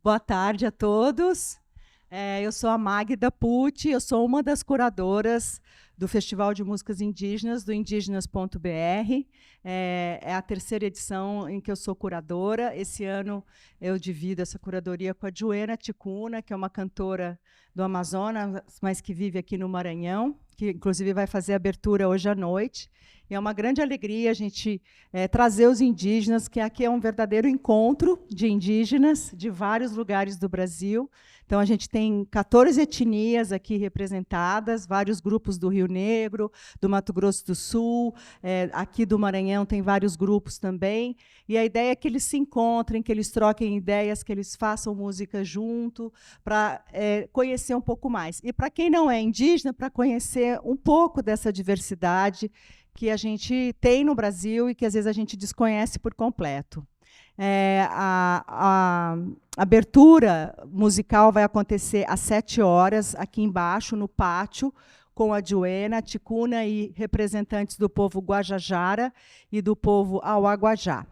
Boa tarde a todos. Eu sou a Magda Pucci, eu sou uma das curadoras do Festival de Músicas Indígenas, do Indígenas.br. É a terceira edição em que eu sou curadora. Esse ano eu divido essa curadoria com a Joana Ticuna, que é uma cantora do Amazonas, mas que vive aqui no Maranhão, que inclusive vai fazer a abertura hoje à noite. E é uma grande alegria a gente trazer os indígenas, que aqui é um verdadeiro encontro de indígenas de vários lugares do Brasil. Então, a gente tem 14 etnias aqui representadas, vários grupos do Rio Negro, do Mato Grosso do Sul, aqui do Maranhão tem vários grupos também. E a ideia é que eles se encontrem, que eles troquem ideias, que eles façam música junto, para conhecer um pouco mais. E, para quem não é indígena, para conhecer um pouco dessa diversidade que a gente tem no Brasil e que, às vezes, a gente desconhece por completo. A abertura musical vai acontecer às 7h, aqui embaixo, no pátio, com a Joana Ticuna e representantes do povo Guajajara e do povo Auaguajá.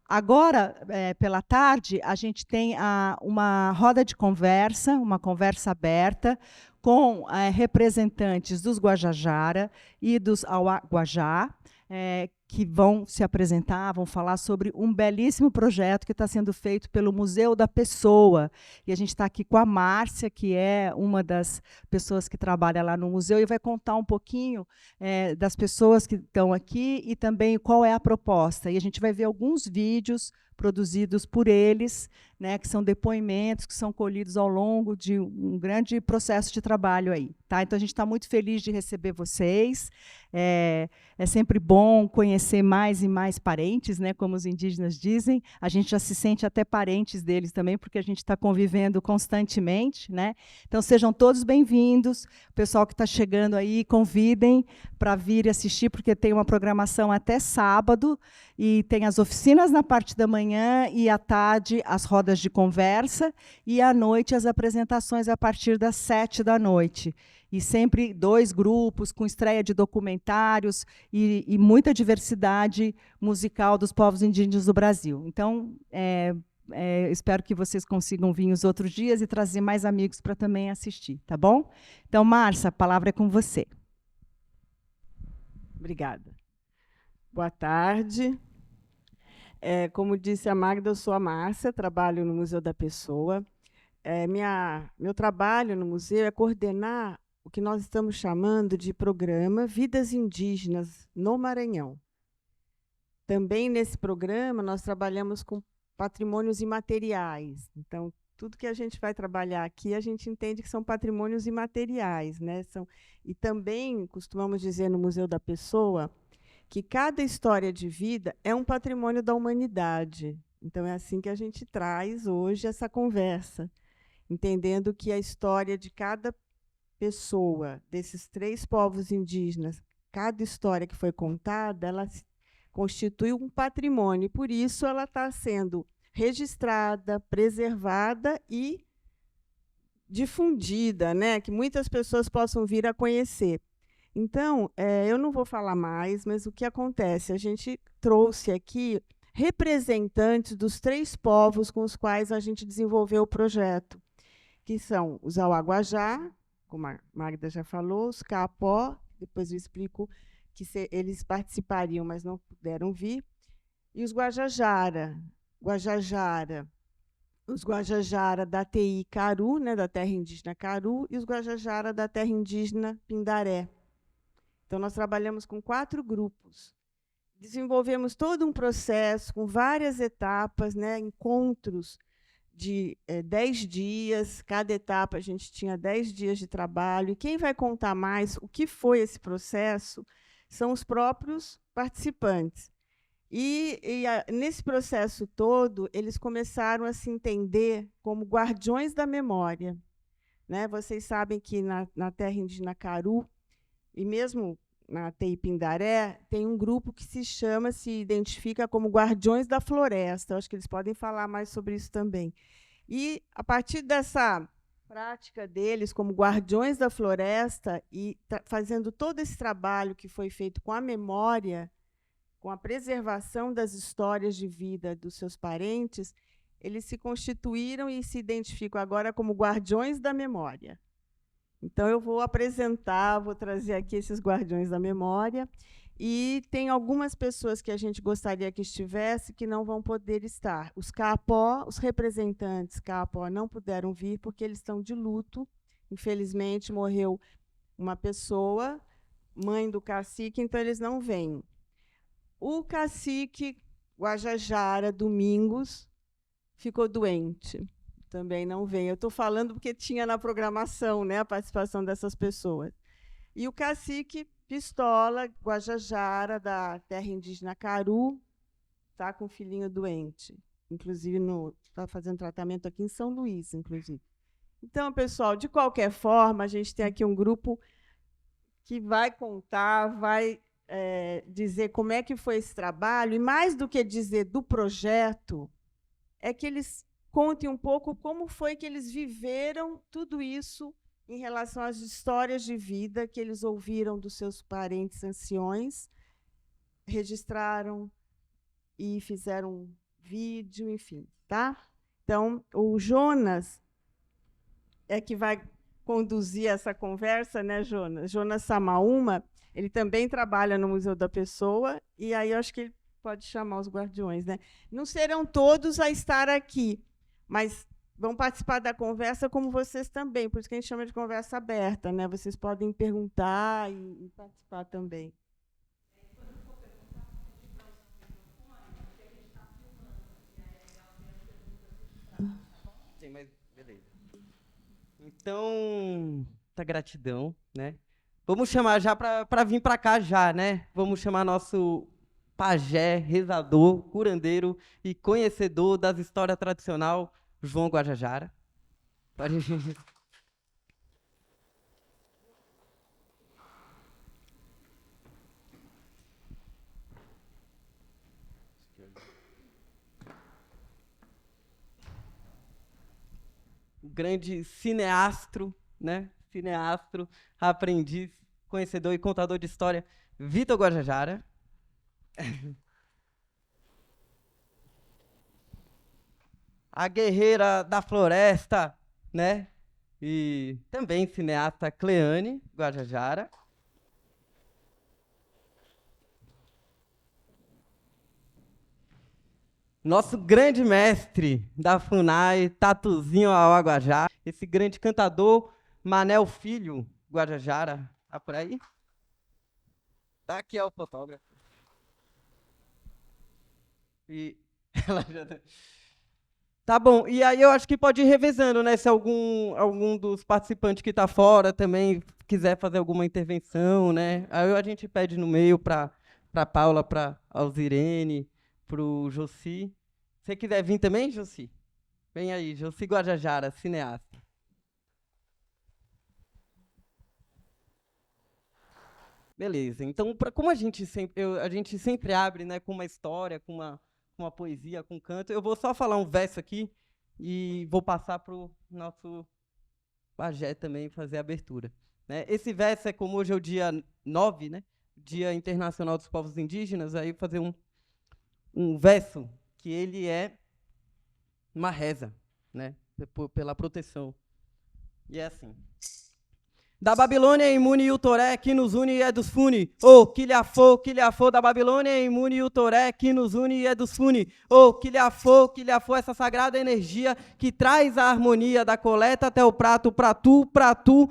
Agora, pela tarde, a gente tem uma roda de conversa, uma conversa aberta, com representantes dos Guajajara e dos Auaguajá, que vão se apresentar, vão falar sobre um belíssimo projeto que está sendo feito pelo Museu da Pessoa. E a gente está aqui com a Márcia, que é uma das pessoas que trabalha lá no museu, e vai contar um pouquinho das pessoas que estão aqui e também qual é a proposta. E a gente vai ver alguns vídeos produzidos por eles, né, que são depoimentos que são colhidos ao longo de um grande processo de trabalho aí. Tá? Então, a gente está muito feliz de receber vocês. É sempre bom conhecer mais e mais parentes, né, como os indígenas dizem. A gente já se sente até parentes deles também, porque a gente está convivendo constantemente. Né? Então, sejam todos bem-vindos. O pessoal que está chegando aí, convidem para vir assistir, porque tem uma programação até sábado, e tem as oficinas na parte da manhã, e à tarde as rodas de conversa, e à noite as apresentações a partir das 7h. E sempre 2 grupos, com estreia de documentários e muita diversidade musical dos povos indígenas do Brasil. Então, espero que vocês consigam vir os outros dias e trazer mais amigos para também assistir, tá bom? Então, Márcia, a palavra é com você. Obrigada. Boa tarde. Como disse a Magda, eu sou a Márcia, trabalho no Museu da Pessoa. Meu trabalho no museu é coordenar o que nós estamos chamando de programa Vidas Indígenas no Maranhão. Também nesse programa nós trabalhamos com patrimônios imateriais. Então, tudo que a gente vai trabalhar aqui, a gente entende que são patrimônios imateriais, né? E também costumamos dizer no Museu da Pessoa que cada história de vida é um patrimônio da humanidade. Então, é assim que a gente traz hoje essa conversa, entendendo que a história de cada pessoa, desses 3 povos indígenas, cada história que foi contada, ela constitui um patrimônio, e, por isso, ela está sendo registrada, preservada e difundida, né? Que muitas pessoas possam vir a conhecer. Então, eu não vou falar mais, mas o que acontece? A gente trouxe aqui representantes dos 3 povos com os quais a gente desenvolveu o projeto, que são os Auaguajá, como a Magda já falou, os Kaapó, depois eu explico que eles participariam, mas não puderam vir, e os Guajajara, os Guajajara da TI Caru, né, da terra indígena Caru, e os Guajajara da terra indígena Pindaré. Então, nós trabalhamos com 4 grupos. Desenvolvemos todo um processo com várias etapas, né, encontros de 10 dias, cada etapa a gente tinha 10 dias de trabalho. E quem vai contar mais o que foi esse processo são os próprios participantes. Nesse processo todo, eles começaram a se entender como guardiões da memória. Né? Vocês sabem que na terra indígena Caru, e mesmo na TI Pindaré, tem um grupo que se identifica como Guardiões da Floresta. Eu acho que eles podem falar mais sobre isso também. E, a partir dessa prática deles como Guardiões da Floresta, e fazendo todo esse trabalho que foi feito com a memória, com a preservação das histórias de vida dos seus parentes, eles se constituíram e se identificam agora como guardiões da memória. Então, eu vou apresentar, vou trazer aqui esses guardiões da memória. E tem algumas pessoas que a gente gostaria que estivesse que não vão poder estar. Os CAPO, os representantes CAPO não puderam vir porque eles estão de luto. Infelizmente, morreu uma pessoa, mãe do cacique, então eles não vêm. O cacique Guajajara Domingos ficou doente, também não vem. Eu estou falando porque tinha na programação, né, a participação dessas pessoas. E o cacique Pistola Guajajara, da terra indígena Caru, está com um filhinho doente. Inclusive, está fazendo tratamento aqui em São Luís, inclusive. Então, pessoal, de qualquer forma, a gente tem aqui um grupo que vai contar, vai dizer como é que foi esse trabalho, e mais do que dizer do projeto, é que eles contem um pouco como foi que eles viveram tudo isso em relação às histórias de vida que eles ouviram dos seus parentes anciões, registraram e fizeram um vídeo, enfim. Tá? Então, o Jonas é que vai conduzir essa conversa, né, Jonas? Jonas Samaúma, ele também trabalha no Museu da Pessoa, e aí eu acho que ele pode chamar os guardiões, né? Não serão todos a estar aqui, mas vão participar da conversa como vocês também, por isso que a gente chama de conversa aberta, né? Vocês podem perguntar e participar também. Sim, mas beleza. Então, muita gratidão, né? Vamos chamar já para vir para cá já, né? Vamos chamar nosso pajé, rezador, curandeiro e conhecedor das histórias tradicionais, João Guajajara. O grande cineastro, né? Cineastro, aprendiz, conhecedor e contador de história, Vitor Guajajara. A guerreira da floresta, né? E também cineasta Cleane Guajajara. Nosso grande mestre da FUNAI, Tatuzinho Auaguajá, esse grande cantador, Manel Filho Guajajara. Tá por aí? Tá aqui, é o fotógrafo. E ela já... Tá bom, e aí eu acho que pode ir revezando, né? Se algum dos participantes que está fora também quiser fazer alguma intervenção, né? Aí a gente pede no meio para a Paula, para a Alzirene, para o Jossi. Se você quiser vir também, Jossi? Vem aí, Jossi Guajajara, cineasta. Beleza, então, como a gente sempre abre, né, com uma história, com uma poesia, com um canto, eu vou só falar um verso aqui e vou passar para o nosso pajé também fazer a abertura. Né? Esse verso é como hoje é o dia 9, né, Dia Internacional dos Povos Indígenas, aí fazer um verso que ele é uma reza, né, pela proteção. E é assim. Da Babilônia imune e o Toré, que nos une e é dos Funi. Oh, Quilhafô, da Babilônia imune e o Toré, que nos une e é dos Funi. Oh, Quilhafô, essa sagrada energia que traz a harmonia da coleta até o prato, pra tu,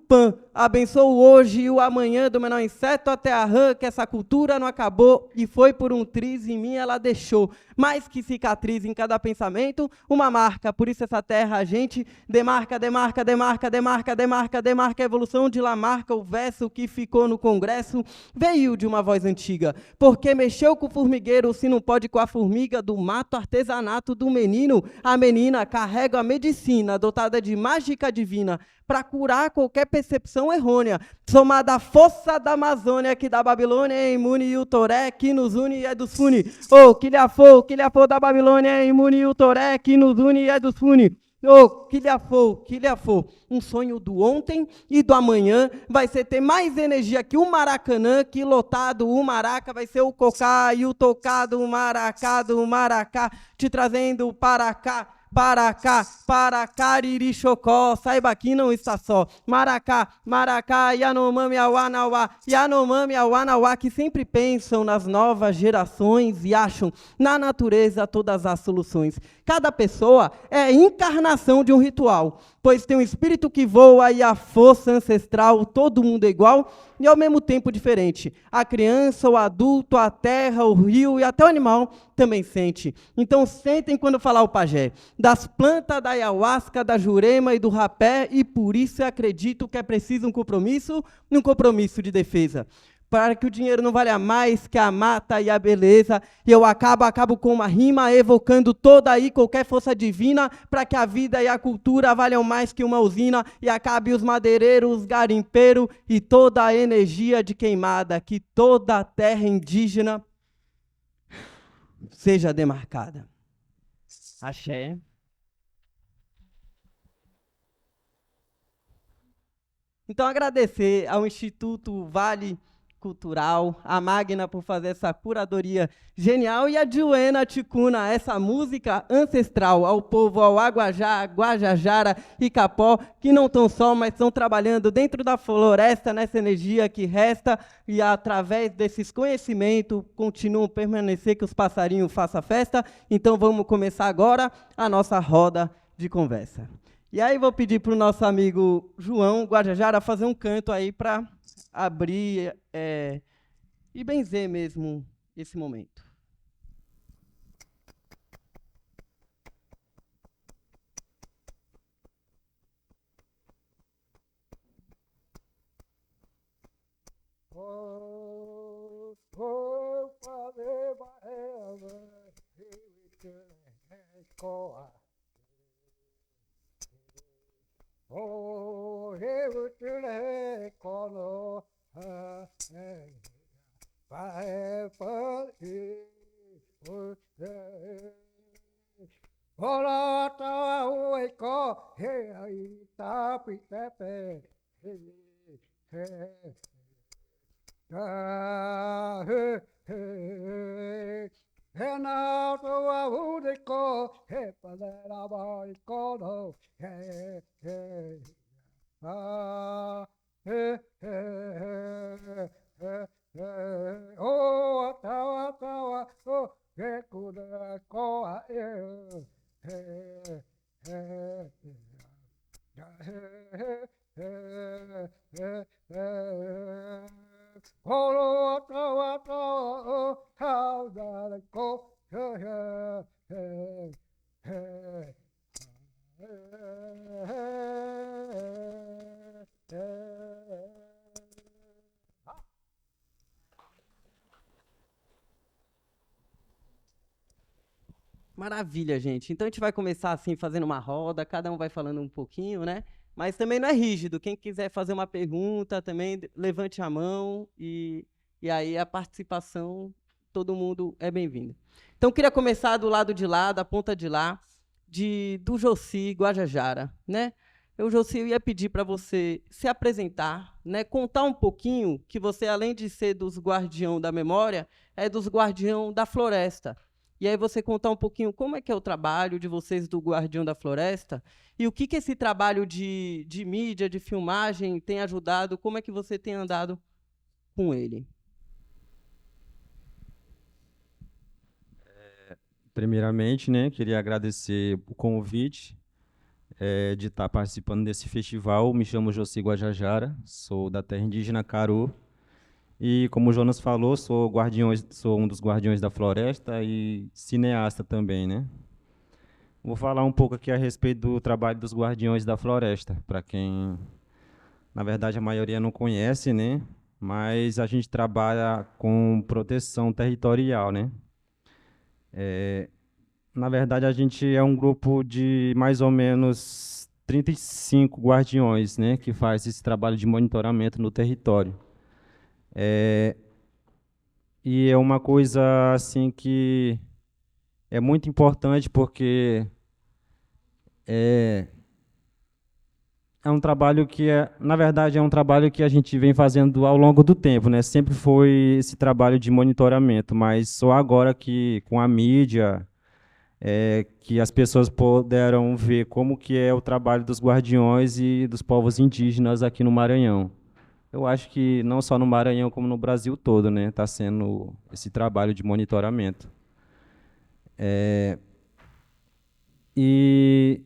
Pan. Abençoo hoje e o amanhã do menor inseto até a rã, que essa cultura não acabou e foi por um triz em mim ela deixou. Mais que cicatriz em cada pensamento, uma marca. Por isso essa terra a gente demarca a evolução de Lamarca. O verso que ficou no congresso veio de uma voz antiga. Porque mexeu com o formigueiro, se não pode com a formiga do mato artesanato do menino. A menina carrega a medicina dotada de mágica divina para curar qualquer percepção errônea, somada à força da Amazônia, que da Babilônia é imune e o Toré, que nos une e é dos Funi. Oh, Quilhafô da Babilônia é imune e o Toré, que nos une e é dos Funi. Ô, que lhe afou. Um sonho do ontem e do amanhã vai ser ter mais energia que o Maracanã, que lotado o Maraca vai ser o cocá e o tocado o maracá do Maracá, te trazendo para cá. Para Caririchocó, saiba que não está só. Maracá, Maracá, Yanomami, Awanauá, Yanomami, Awanauá, que sempre pensam nas novas gerações e acham na natureza todas as soluções. Cada pessoa é a encarnação de um ritual, pois tem um espírito que voa e a força ancestral, todo mundo é igual e ao mesmo tempo diferente. A criança, o adulto, a terra, o rio e até o animal também sente. Então sentem quando falar o pajé, das plantas da ayahuasca, da jurema e do rapé, e por isso eu acredito que é preciso um compromisso de defesa. Para que o dinheiro não valha mais que a mata e a beleza, e eu acabo com uma rima, evocando toda aí qualquer força divina, para que a vida e a cultura valham mais que uma usina, e acabe os madeireiros, os garimpeiros, e toda a energia de queimada, que toda a terra indígena seja demarcada. Axé. Então, agradecer ao Instituto Vale Cultural, a Magna por fazer essa curadoria genial, e a Joana Ticuna, essa música ancestral ao povo, ao Aguajá, Guajajara e Capó, que não estão só, mas estão trabalhando dentro da floresta, nessa energia que resta, e através desses conhecimentos continuam a permanecer, que os passarinhos façam festa. Então vamos começar agora a nossa roda de conversa. E aí vou pedir para o nosso amigo João Guajajara fazer um canto aí para abrir e benzer mesmo esse momento. Maravilha, gente. Então a gente vai começar assim, fazendo uma roda, cada um vai falando um pouquinho, né? Mas também não é rígido. Quem quiser fazer uma pergunta também, levante a mão e aí a participação, todo mundo é bem-vindo. Então queria começar do lado de lá, da ponta de lá, do Joci Guajajara, né? Joci, eu ia pedir para você se apresentar, né? Contar um pouquinho que você, além de ser dos guardião da memória, é dos guardião da floresta. E aí você contar um pouquinho como é que é o trabalho de vocês do Guardião da Floresta e o que esse trabalho de mídia, de filmagem tem ajudado, como é que você tem andado com ele? Primeiramente, né, queria agradecer o convite de estar participando desse festival. Me chamo Joci Guajajara, sou da terra indígena Caru. E, como o Jonas falou, sou um dos guardiões da floresta e cineasta também, né? Vou falar um pouco aqui a respeito do trabalho dos guardiões da floresta, para quem, na verdade, a maioria não conhece, né? Mas a gente trabalha com proteção territorial, né? Na verdade, a gente é um grupo de mais ou menos 35 guardiões, né? Que faz esse trabalho de monitoramento no território. E é uma coisa assim que é muito importante porque É, é um trabalho que, na verdade, é um trabalho que a gente vem fazendo ao longo do tempo, né? Sempre foi esse trabalho de monitoramento, mas só agora que, com a mídia, que as pessoas puderam ver como que é o trabalho dos guardiões e dos povos indígenas aqui no Maranhão. Eu acho que não só no Maranhão, como no Brasil todo, né? Está sendo esse trabalho de monitoramento. E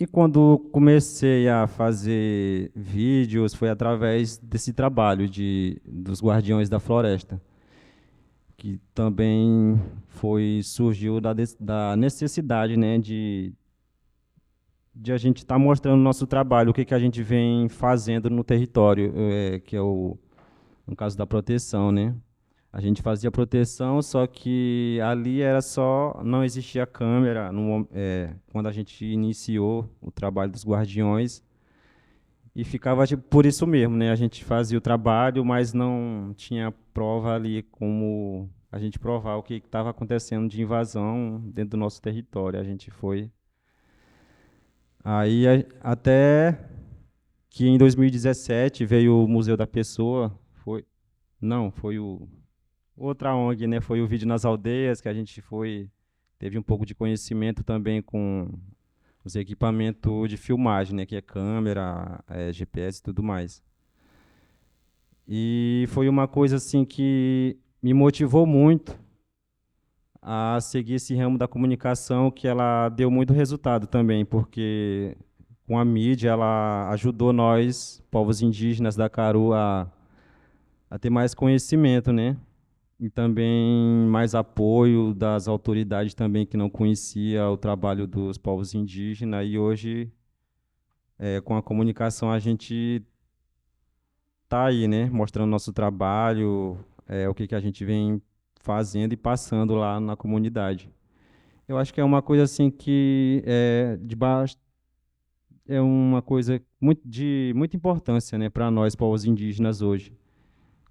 E quando comecei a fazer vídeos, foi através desse trabalho dos Guardiões da Floresta, que também surgiu da necessidade, né, de a gente estar mostrando nosso trabalho, o que a gente vem fazendo no território, que é no caso da proteção, né? A gente fazia proteção, só que ali era só, não existia câmera. Quando a gente iniciou o trabalho dos Guardiões, e ficava tipo, por isso mesmo, né? A gente fazia o trabalho, mas não tinha prova ali como a gente provar o que estava acontecendo de invasão dentro do nosso território. A gente foi. Aí até que em 2017 veio o Museu da Pessoa, não, foi outra ONG, né? Foi o Vídeo nas Aldeias, que a gente teve um pouco de conhecimento também com os equipamentos de filmagem, né? Que é câmera, GPS e tudo mais. E foi uma coisa assim que me motivou muito a seguir esse ramo da comunicação, que ela deu muito resultado também, porque com a mídia ela ajudou nós, povos indígenas da Caru, a ter mais conhecimento, né? E também mais apoio das autoridades também que não conhecia o trabalho dos povos indígenas. E hoje, com a comunicação, a gente tá aí, né? Mostrando nosso trabalho, o que a gente vem fazendo e passando lá na comunidade. Eu acho que é uma coisa assim que é uma coisa de muita importância, né, para nós, povos indígenas hoje,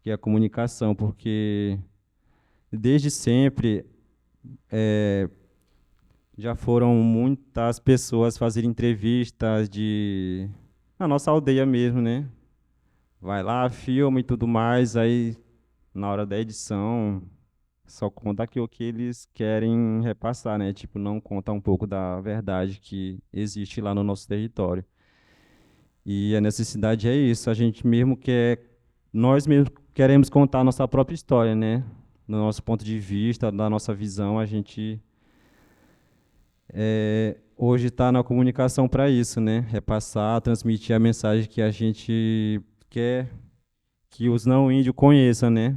que é a comunicação, porque desde sempre já foram muitas pessoas fazer entrevistas na nossa aldeia mesmo, né? Vai lá, filma e tudo mais, aí na hora da edição só conta o que eles querem repassar, né? Tipo, não conta um pouco da verdade que existe lá no nosso território. E a necessidade é isso, nós mesmos queremos contar a nossa própria história, né? Do nosso ponto de vista, da nossa visão, a gente hoje está na comunicação para isso, né? Repassar, transmitir a mensagem que a gente quer que os não índios conheçam, né?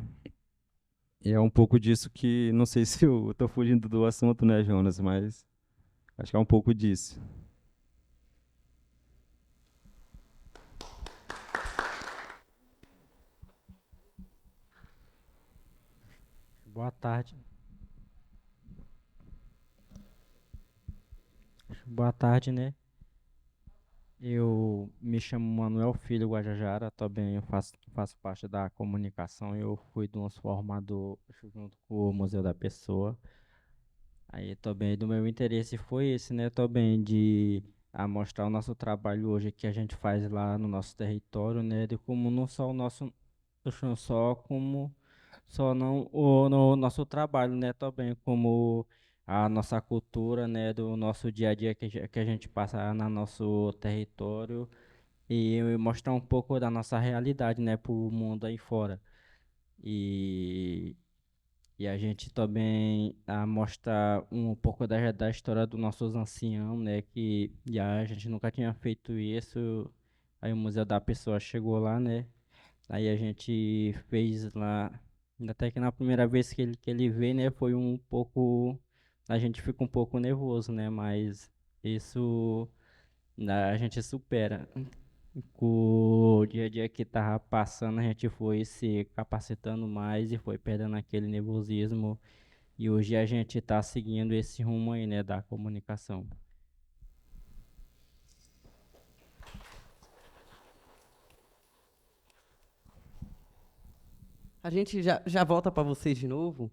E é um pouco disso que, não sei se eu estou fugindo do assunto, né, Jonas, mas acho que é um pouco disso. Boa tarde. Boa tarde, né? Eu me chamo Manuel Filho Guajajara, também eu faço parte da comunicação. Eu fui de uns formador junto com o Museu da Pessoa. Aí também do meu interesse foi esse, né? Também de mostrar o nosso trabalho hoje que a gente faz lá no nosso território, né? De como não só o nosso, não só como só não o no nosso trabalho, né? Também como a nossa cultura, né? Do nosso dia a dia que a gente passa no nosso território e mostrar um pouco da nossa realidade, né? Para o mundo aí fora. E e a gente também mostra um pouco da história dos nossos anciãos, né? Que a gente nunca tinha feito isso. Aí o Museu da Pessoa chegou lá, né? Aí a gente fez lá. Até que na primeira vez que ele veio, né? Foi um pouco. A gente fica um pouco nervoso, né? Mas isso a gente supera. Com o dia a dia que tava passando, a gente foi se capacitando mais e foi perdendo aquele nervosismo. E hoje a gente está seguindo esse rumo aí, né, da comunicação. A gente já volta para vocês de novo.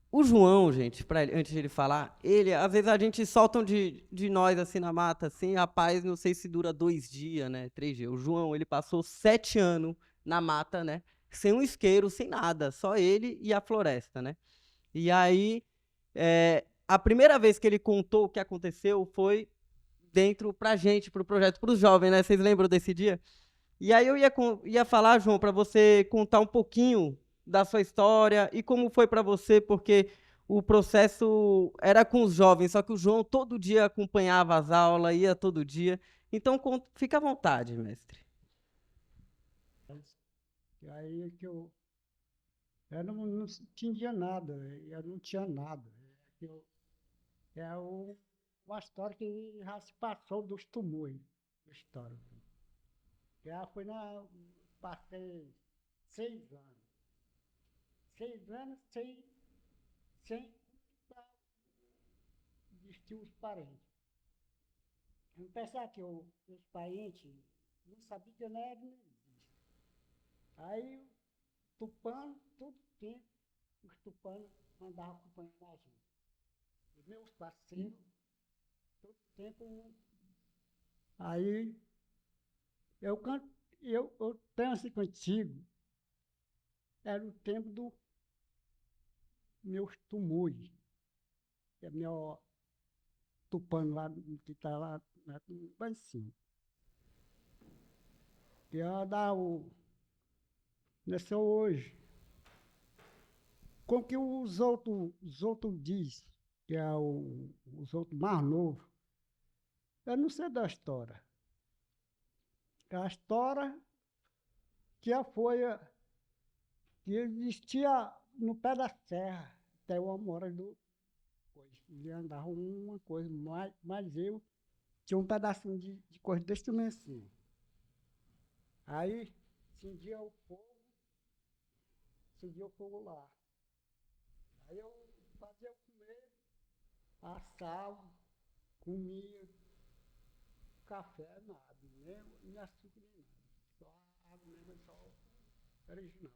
O João, gente, antes de ele falar, ele, às vezes a gente soltam de nós, assim, na mata, assim, rapaz, não sei se dura 2 dias, né, 3 dias. O João, ele passou 7 anos na mata, né, sem um isqueiro, sem nada, só ele e a floresta, né. E aí, a primeira vez que ele contou o que aconteceu foi dentro pra gente, pro projeto, pros jovens, né, vocês lembram desse dia? E aí eu ia falar, João, para você contar um pouquinho da sua história e como foi para você, porque o processo era com os jovens, só que o João todo dia acompanhava as aulas, ia todo dia. Então, fica à vontade, mestre. E aí que eu não entendia nada, eu não tinha nada. É uma história que já se passou dos tumores, a história. Já foi passei 6 anos. 6 anos sem existir os parentes. Eu pensava que os parentes não sabiam que eu não era, não existe. Aí, tupano, todo tempo, os tupanos mandavam acompanhando a gente. Os meus parceiros, todo tempo. Aí, eu tenho assim contigo, era o tempo dos meus tumores. É meu tupano lá, que está lá em cima. Que ia dar nasceu hoje. Com que os outros dizem, que é os outros mais novos, eu não sei da história. A história que que existia no pé da serra, até uma hora do coisa. Ele andava uma coisa, mas eu tinha um pedacinho de coisa desse tamanho assim. Aí acendia o fogo lá. Aí eu fazia comer, assava, comia, café, nada, nem açúcar, nem nada. Só a água mesmo, só original.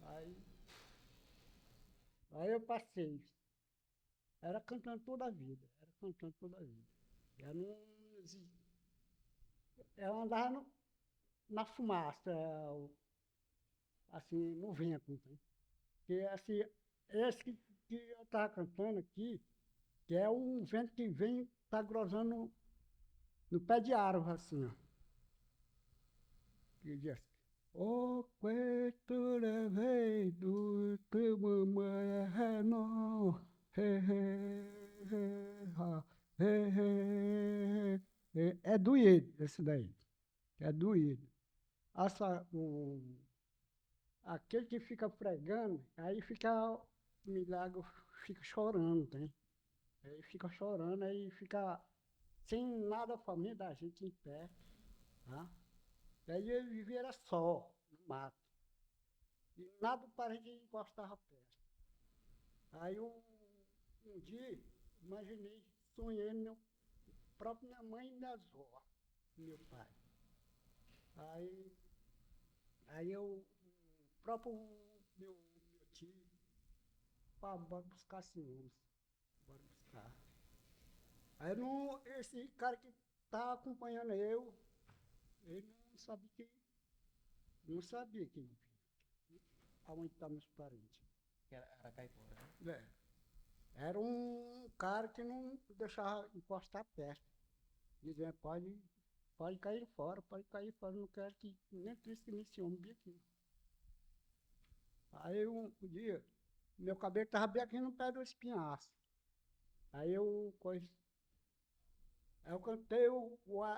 Aí, aí eu passei. Era cantando toda a vida, era cantando toda a vida. Eu não eu andava na fumaça, assim, no vento. Né? Porque, assim, esse que eu estava cantando aqui, que é um vento que vem, está grosando no pé de árvore, assim, ó. Que diz assim, o quetura veio do teu mamãe é não, ha, é doído esse daí, é doído. Aquele que fica pregando, aí fica, o milagre fica chorando, tem? Aí fica chorando, aí fica sem nada a família da gente em pé, tá? Daí ele vivia era só, no mato. E nada para a gente encostava perto. Aí um dia, imaginei, sonhei próprio minha mãe e minha avó, meu pai. Aí o próprio meu tio, bora buscar ciúmes, bora buscar. Aí esse cara que estava acompanhando ele não sabia que aonde estavam meus parentes. Era caipora, né? Era um cara que não deixava encostar perto. Dizendo, pode cair fora, não quero que nem triste que nesse homem bem aqui. Aí um dia, meu cabelo estava bem aqui no pé do espinhaço. Aí eu cantei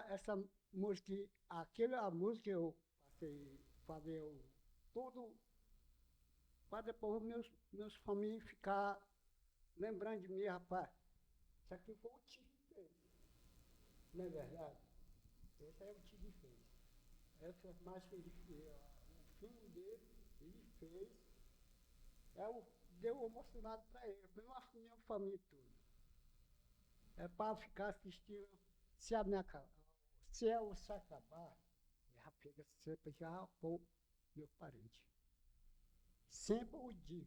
essa música, a música eu passei fazer tudo para depois meus famílias ficar lembrando de mim, rapaz. Isso aqui foi o Tio que fez. Não é verdade? Esse aí é o Tio que fez. Essa mais que ele fez, o filho dele, ele fez. Deu emocionado para ele, mesmo a minha família toda. É para ficar assistindo. Se eu se acabar, já pega sempre já o meu parente. Sempre o dia.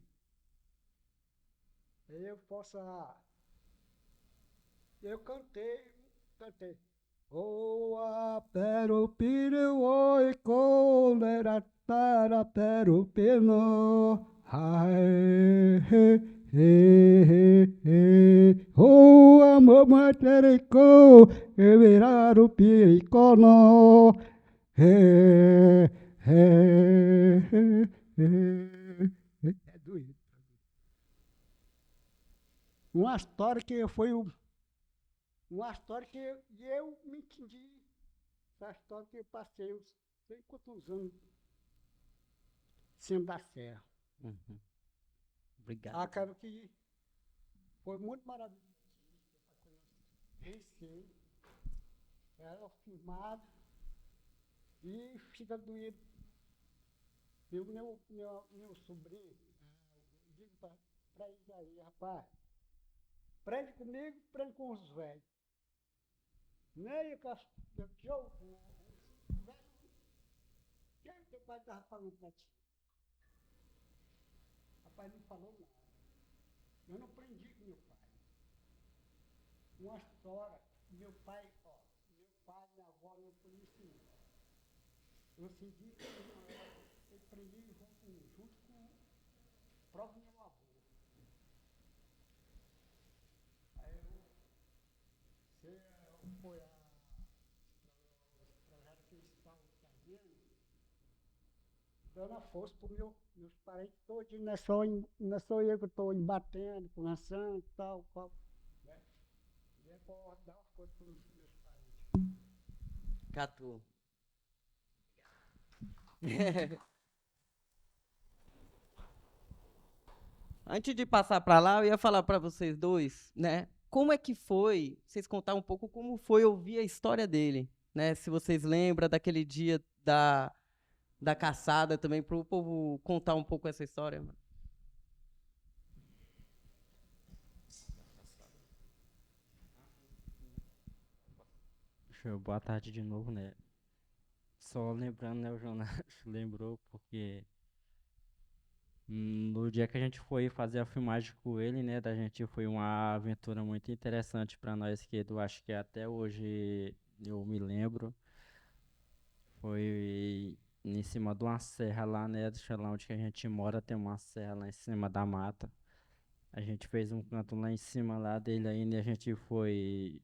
Eu possa. Eu cantei. O apero piro oi colera tara pero pino. Ai he he he. O amor materico virar o piricono. He he he. É doido. Uma história que foi uma história que eu me entendi. Essa história que eu passei uns sei quantos anos em cima da serra. Uhum. Obrigado. Acaba que foi muito maravilhoso. Pensei, era filmado e fica doído. E o meu sobrinho, eu digo para ele aí, rapaz, prende comigo, prende com os velhos. Nem que eu jogo, quem teu pai estava falando para ti? Rapaz, não falou nada. Eu não aprendi com meu pai. Uma história, meu pai, minha avó não conhecia. Eu senti que eu aprendi junto com o próprio meu avô. Aí você foi a projeto que eles estavam fazendo, dando a força para meus parentes todos, não é só eu que estou embatendo, lançando e tal, né? E é para dar uma força para os meus parentes. Catu. Antes de passar para lá, eu ia falar para vocês dois, né? Como é que foi, vocês contar um pouco como foi ouvir a história dele, né? Se vocês lembram daquele dia da caçada também, para o povo contar um pouco essa história. Mano. Boa tarde de novo, né? Só lembrando, né, o Jonas lembrou, porque no dia que a gente foi fazer a filmagem com ele, né, da gente foi uma aventura muito interessante para nós, que eu acho que até hoje eu me lembro. Foi em cima de uma serra lá, né, lá onde que a gente mora, tem uma serra lá em cima da mata. A gente fez um canto lá em cima lá dele ainda, e a gente foi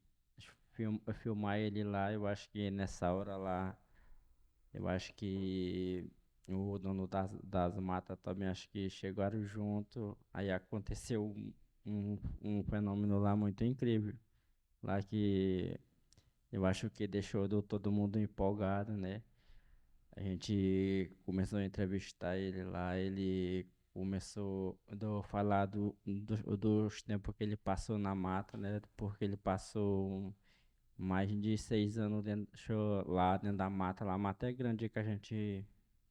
filmar ele lá. Eu acho que nessa hora lá, eu acho que o dono das matas também acho que chegaram junto. Aí aconteceu um fenômeno lá muito incrível. Lá que eu acho que deixou todo mundo empolgado, né? A gente começou a entrevistar ele lá, ele começou a falar dos tempos que ele passou na mata, né? Porque ele passou mais de 6 anos lá dentro da mata. Lá a mata é grande, que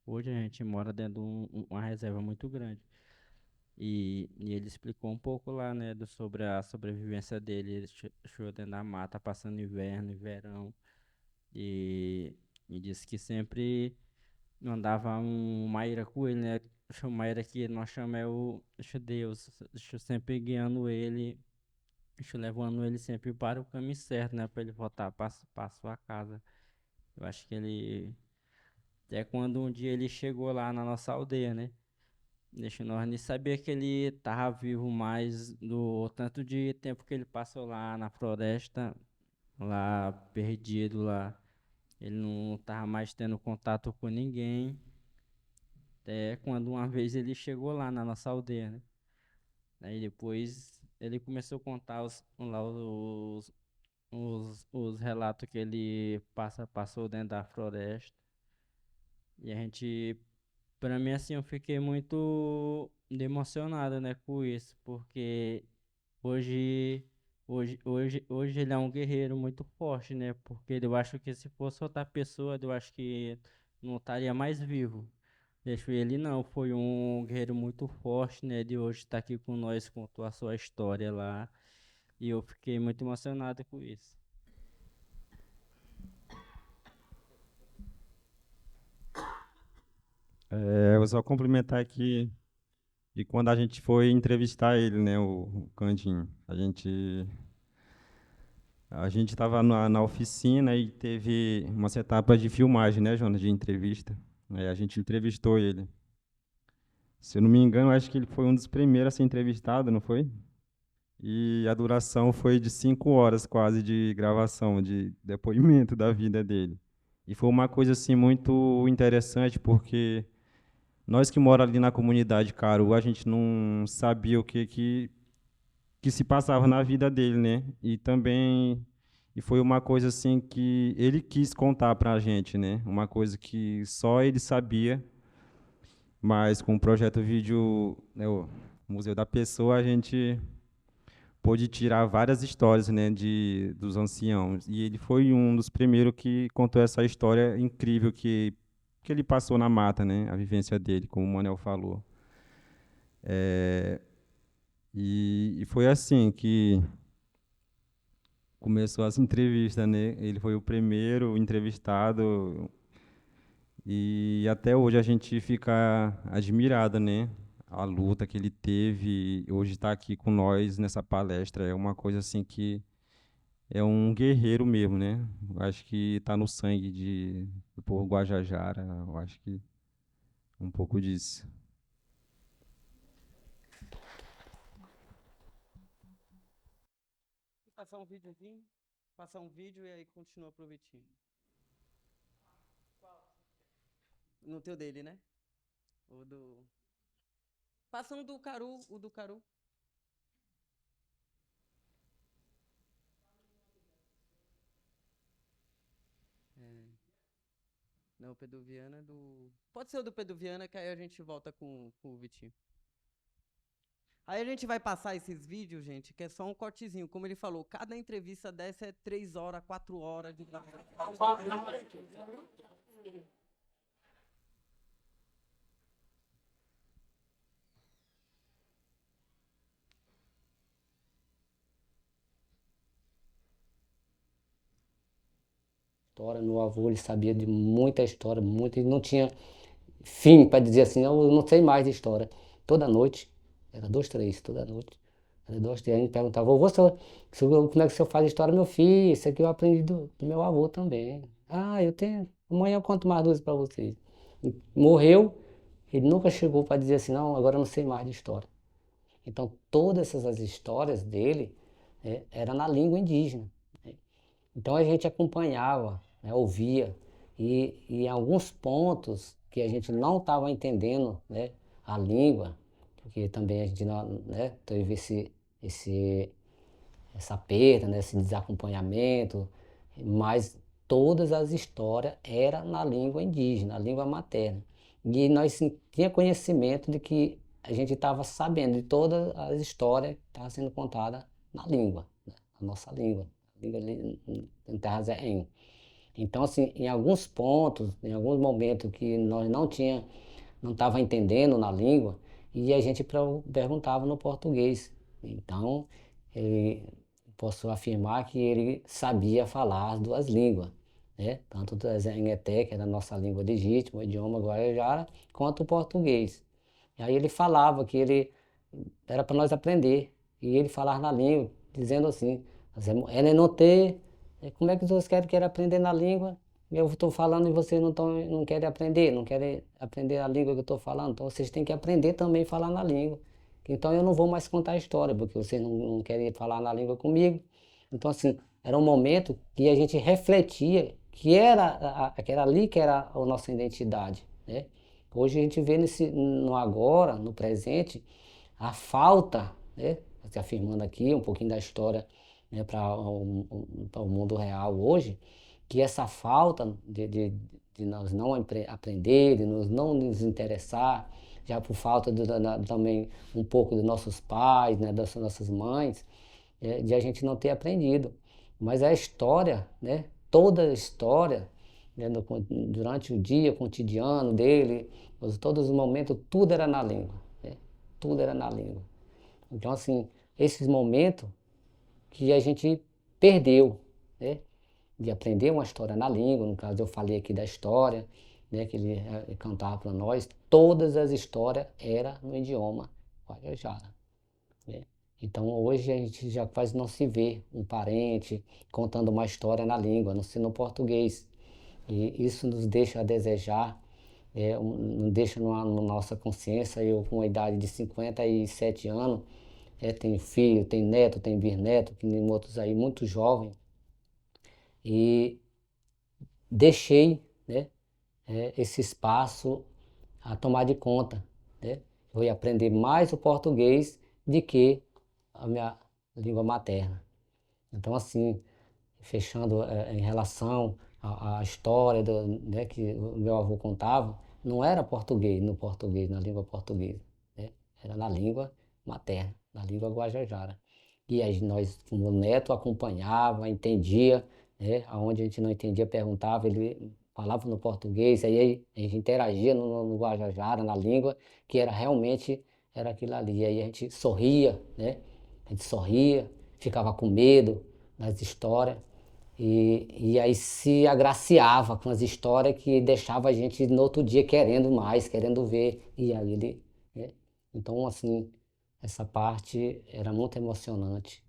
hoje a gente mora dentro de uma reserva muito grande. E ele explicou um pouco lá, né, sobre a sobrevivência dele. Ele achou dentro da mata, passando inverno e verão. E disse que sempre andava um Maíra com ele, né? O Maíra que nós chamamos é o Deus. Sempre guiando ele, levando ele sempre para o caminho certo, né? Para ele voltar para sua casa. Eu acho que ele. Até quando um dia ele chegou lá na nossa aldeia, né? Deixa nós nem saber que ele tava vivo mais do tanto de tempo que ele passou lá na floresta, lá perdido lá. Ele não tava mais tendo contato com ninguém. Até quando uma vez ele chegou lá na nossa aldeia, né? Aí depois ele começou a contar os relatos que ele passou dentro da floresta. E a gente, pra mim assim, eu fiquei muito emocionado, né, com isso, porque hoje, hoje ele é um guerreiro muito forte, né? Porque eu acho que se fosse outra pessoa, eu acho que não estaria mais vivo. Deixo ele não, foi um guerreiro muito forte, né? De hoje estar aqui com nós, contou a sua história lá. E eu fiquei muito emocionado com isso. Eu vou só complementar aqui. E quando a gente foi entrevistar ele, né, o Candinho, a gente estava na oficina e teve umas etapas de filmagem, né, Jonas, de entrevista. Aí a gente entrevistou ele. Se eu não me engano, acho que ele foi um dos primeiros a ser entrevistado, não foi? E a duração foi de 5 horas quase de gravação, de depoimento da vida dele. E foi uma coisa assim muito interessante, porque nós que moramos ali na comunidade Caru, a gente não sabia o que se passava na vida dele, né? E foi uma coisa assim que ele quis contar para a gente, né? Uma coisa que só ele sabia, mas com o projeto vídeo, né, o Museu da Pessoa, a gente pôde tirar várias histórias, né, dos anciãos. E ele foi um dos primeiros que contou essa história incrível que ele passou na mata, né? A vivência dele, como o Manel falou. E foi assim que começou as entrevistas, né? Ele foi o primeiro entrevistado e até hoje a gente fica admirado, né? A luta que ele teve, hoje está aqui com nós nessa palestra é uma coisa assim que é um guerreiro mesmo, né? Eu acho que está no sangue do povo Guajajara, eu acho que um pouco disso. Passar um vídeo aqui, passar um vídeo e aí continua pro Vitinho. No teu dele, né? O do... Passa um do Caru, o do Caru. Não, o Pedro Viana é do... Pode ser o do Pedro Viana, que aí a gente volta com o Vitinho. Aí a gente vai passar esses vídeos, gente, que é só um cortezinho. Como ele falou, cada entrevista dessa é 3 horas, 4 horas de gravação. História, meu avô, ele sabia de muita história, muito, e não tinha fim para dizer assim, eu não sei mais de história. Toda noite, era 2, 3, toda noite. Era 2, 3, a gente perguntava, vovô, como é que o senhor faz história, meu filho? Isso aqui eu aprendi do meu avô também. Ah, eu tenho, amanhã eu conto mais 2 para vocês. E morreu, ele nunca chegou para dizer assim, não, agora eu não sei mais de história. Então, todas essas histórias dele era na língua indígena. Então a gente acompanhava, né, ouvia, e em alguns pontos que a gente não estava entendendo, né, a língua, porque também a gente não, né, teve essa perda, né, esse desacompanhamento, mas todas as histórias eram na língua indígena, na língua materna. E nós tinha conhecimento de que a gente estava sabendo de todas as histórias que estavam sendo contadas na língua, né, na nossa língua, em terra zéen. Então, assim, em alguns pontos, em alguns momentos que nós não estava entendendo na língua, e a gente perguntava no português. Então, posso afirmar que ele sabia falar as 2 línguas, né? Tanto o Zéen-Eté, que era a nossa língua legítima, o idioma Guajajara, quanto o português. E aí ele falava que ele era para nós aprender, e ele falava na língua, dizendo assim, ela não tem, como é que vocês querem aprender na língua? Eu estou falando e vocês não querem aprender, não querem aprender a língua que eu estou falando, então vocês têm que aprender também a falar na língua. Então eu não vou mais contar a história, porque vocês não querem falar na língua comigo. Então, assim, era um momento que a gente refletia que era ali que era a nossa identidade, né? Hoje a gente vê no agora, no presente, a falta, né? Se afirmando aqui um pouquinho da história, né, para o mundo real hoje, que essa falta de nós não aprender, de nós não nos interessar, já por falta também um pouco dos nossos pais, né, das nossas mães, de a gente não ter aprendido. Mas a história, né, toda a história, né, durante o dia cotidiano dele, todos os momentos, tudo era na língua, né, tudo era na língua. Então, assim, esses momentos que a gente perdeu, né? De aprender uma história na língua, no caso eu falei aqui da história, né, que ele cantava para nós, todas as histórias eram no idioma Guajajara, né? Então, hoje a gente já quase não se vê um parente contando uma história na língua, não sendo português. E isso nos deixa a desejar, não deixa na nossa consciência. Eu, com a idade de 57 anos, tenho filho, tenho neto, tenho bisneto, tem outros aí muito jovens, e deixei, né, esse espaço a tomar de conta, né? Eu ia aprender mais o português do que a minha língua materna. Então, assim, fechando em relação à história né, que o meu avô contava, não era português, na língua portuguesa, né? Era na língua materna, na língua guajajara. E aí nós, como neto, acompanhava, entendia, né? Aonde a gente não entendia, perguntava, ele falava no português, aí a gente interagia no guajajara, na língua, que era realmente era aquilo ali. Aí a gente sorria, né? A gente sorria, ficava com medo das histórias, e aí se agraciava com as histórias que deixava a gente no outro dia querendo mais, querendo ver. E aí ele, né? Então, assim, essa parte era muito emocionante.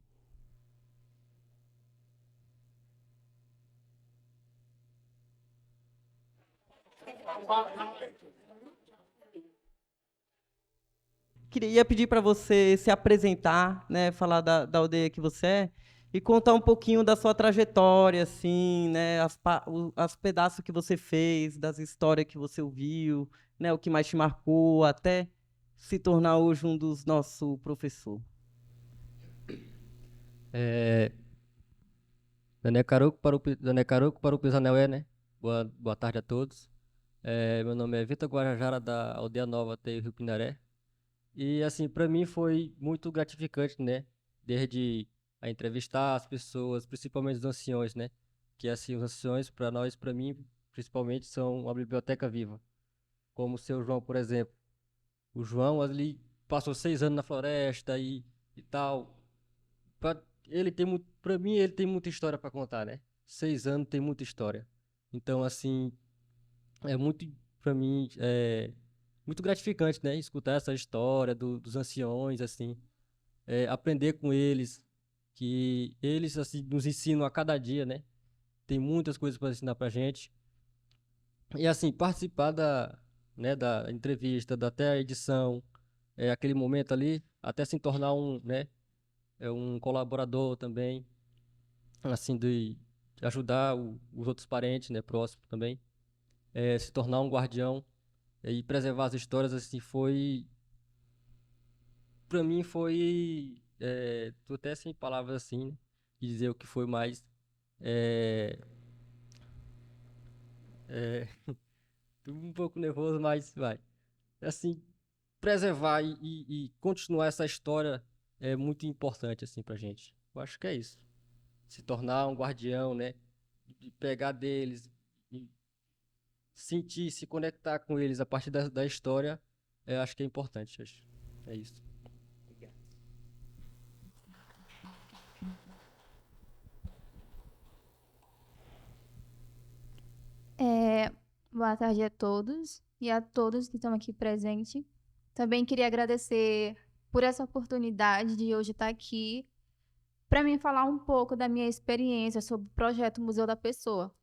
Queria pedir para você se apresentar, né, falar da aldeia que você é e contar um pouquinho da sua trajetória, assim, né, as pedaços que você fez, das histórias que você ouviu, né, o que mais te marcou, até se tornar hoje um dos nossos professores. Dané Caroco para o Pisanauê, né? Boa tarde a todos. Meu nome é Vitor Guajajara, da Aldeia Nova, Teio Rio Pindaré. E, assim, para mim foi muito gratificante, né? Desde a entrevistar as pessoas, principalmente os anciões, né? Que, assim, os anciões, para mim, principalmente, são uma biblioteca viva. Como o seu João, por exemplo. O João, ali, passou 6 anos na floresta e tal. Para mim, ele tem muita história para contar, né? 6 anos tem muita história. Então, assim, é muito, para mim, muito gratificante, né? Escutar essa história dos anciões, assim, aprender com eles, que eles, assim, nos ensinam a cada dia, né? Tem muitas coisas para ensinar pra gente. E, assim, participar né, da entrevista, até a edição, aquele momento ali, até se tornar né, um colaborador também, assim, de ajudar os outros parentes, né, próximos também, se tornar um guardião e preservar as histórias, assim, pra mim tô até sem palavras, assim, né, de dizer o que foi mais, é, é, tô um pouco nervoso, mas vai, assim, preservar e continuar essa história é muito importante, assim, pra gente. Eu acho que é isso. Se tornar um guardião, né? De pegar deles, e sentir, se conectar com eles a partir da história, acho que é importante. É isso. Boa tarde a todos e a todos que estão aqui presentes. Também queria agradecer por essa oportunidade de hoje estar aqui para mim falar um pouco da minha experiência sobre o projeto Museu da Pessoa.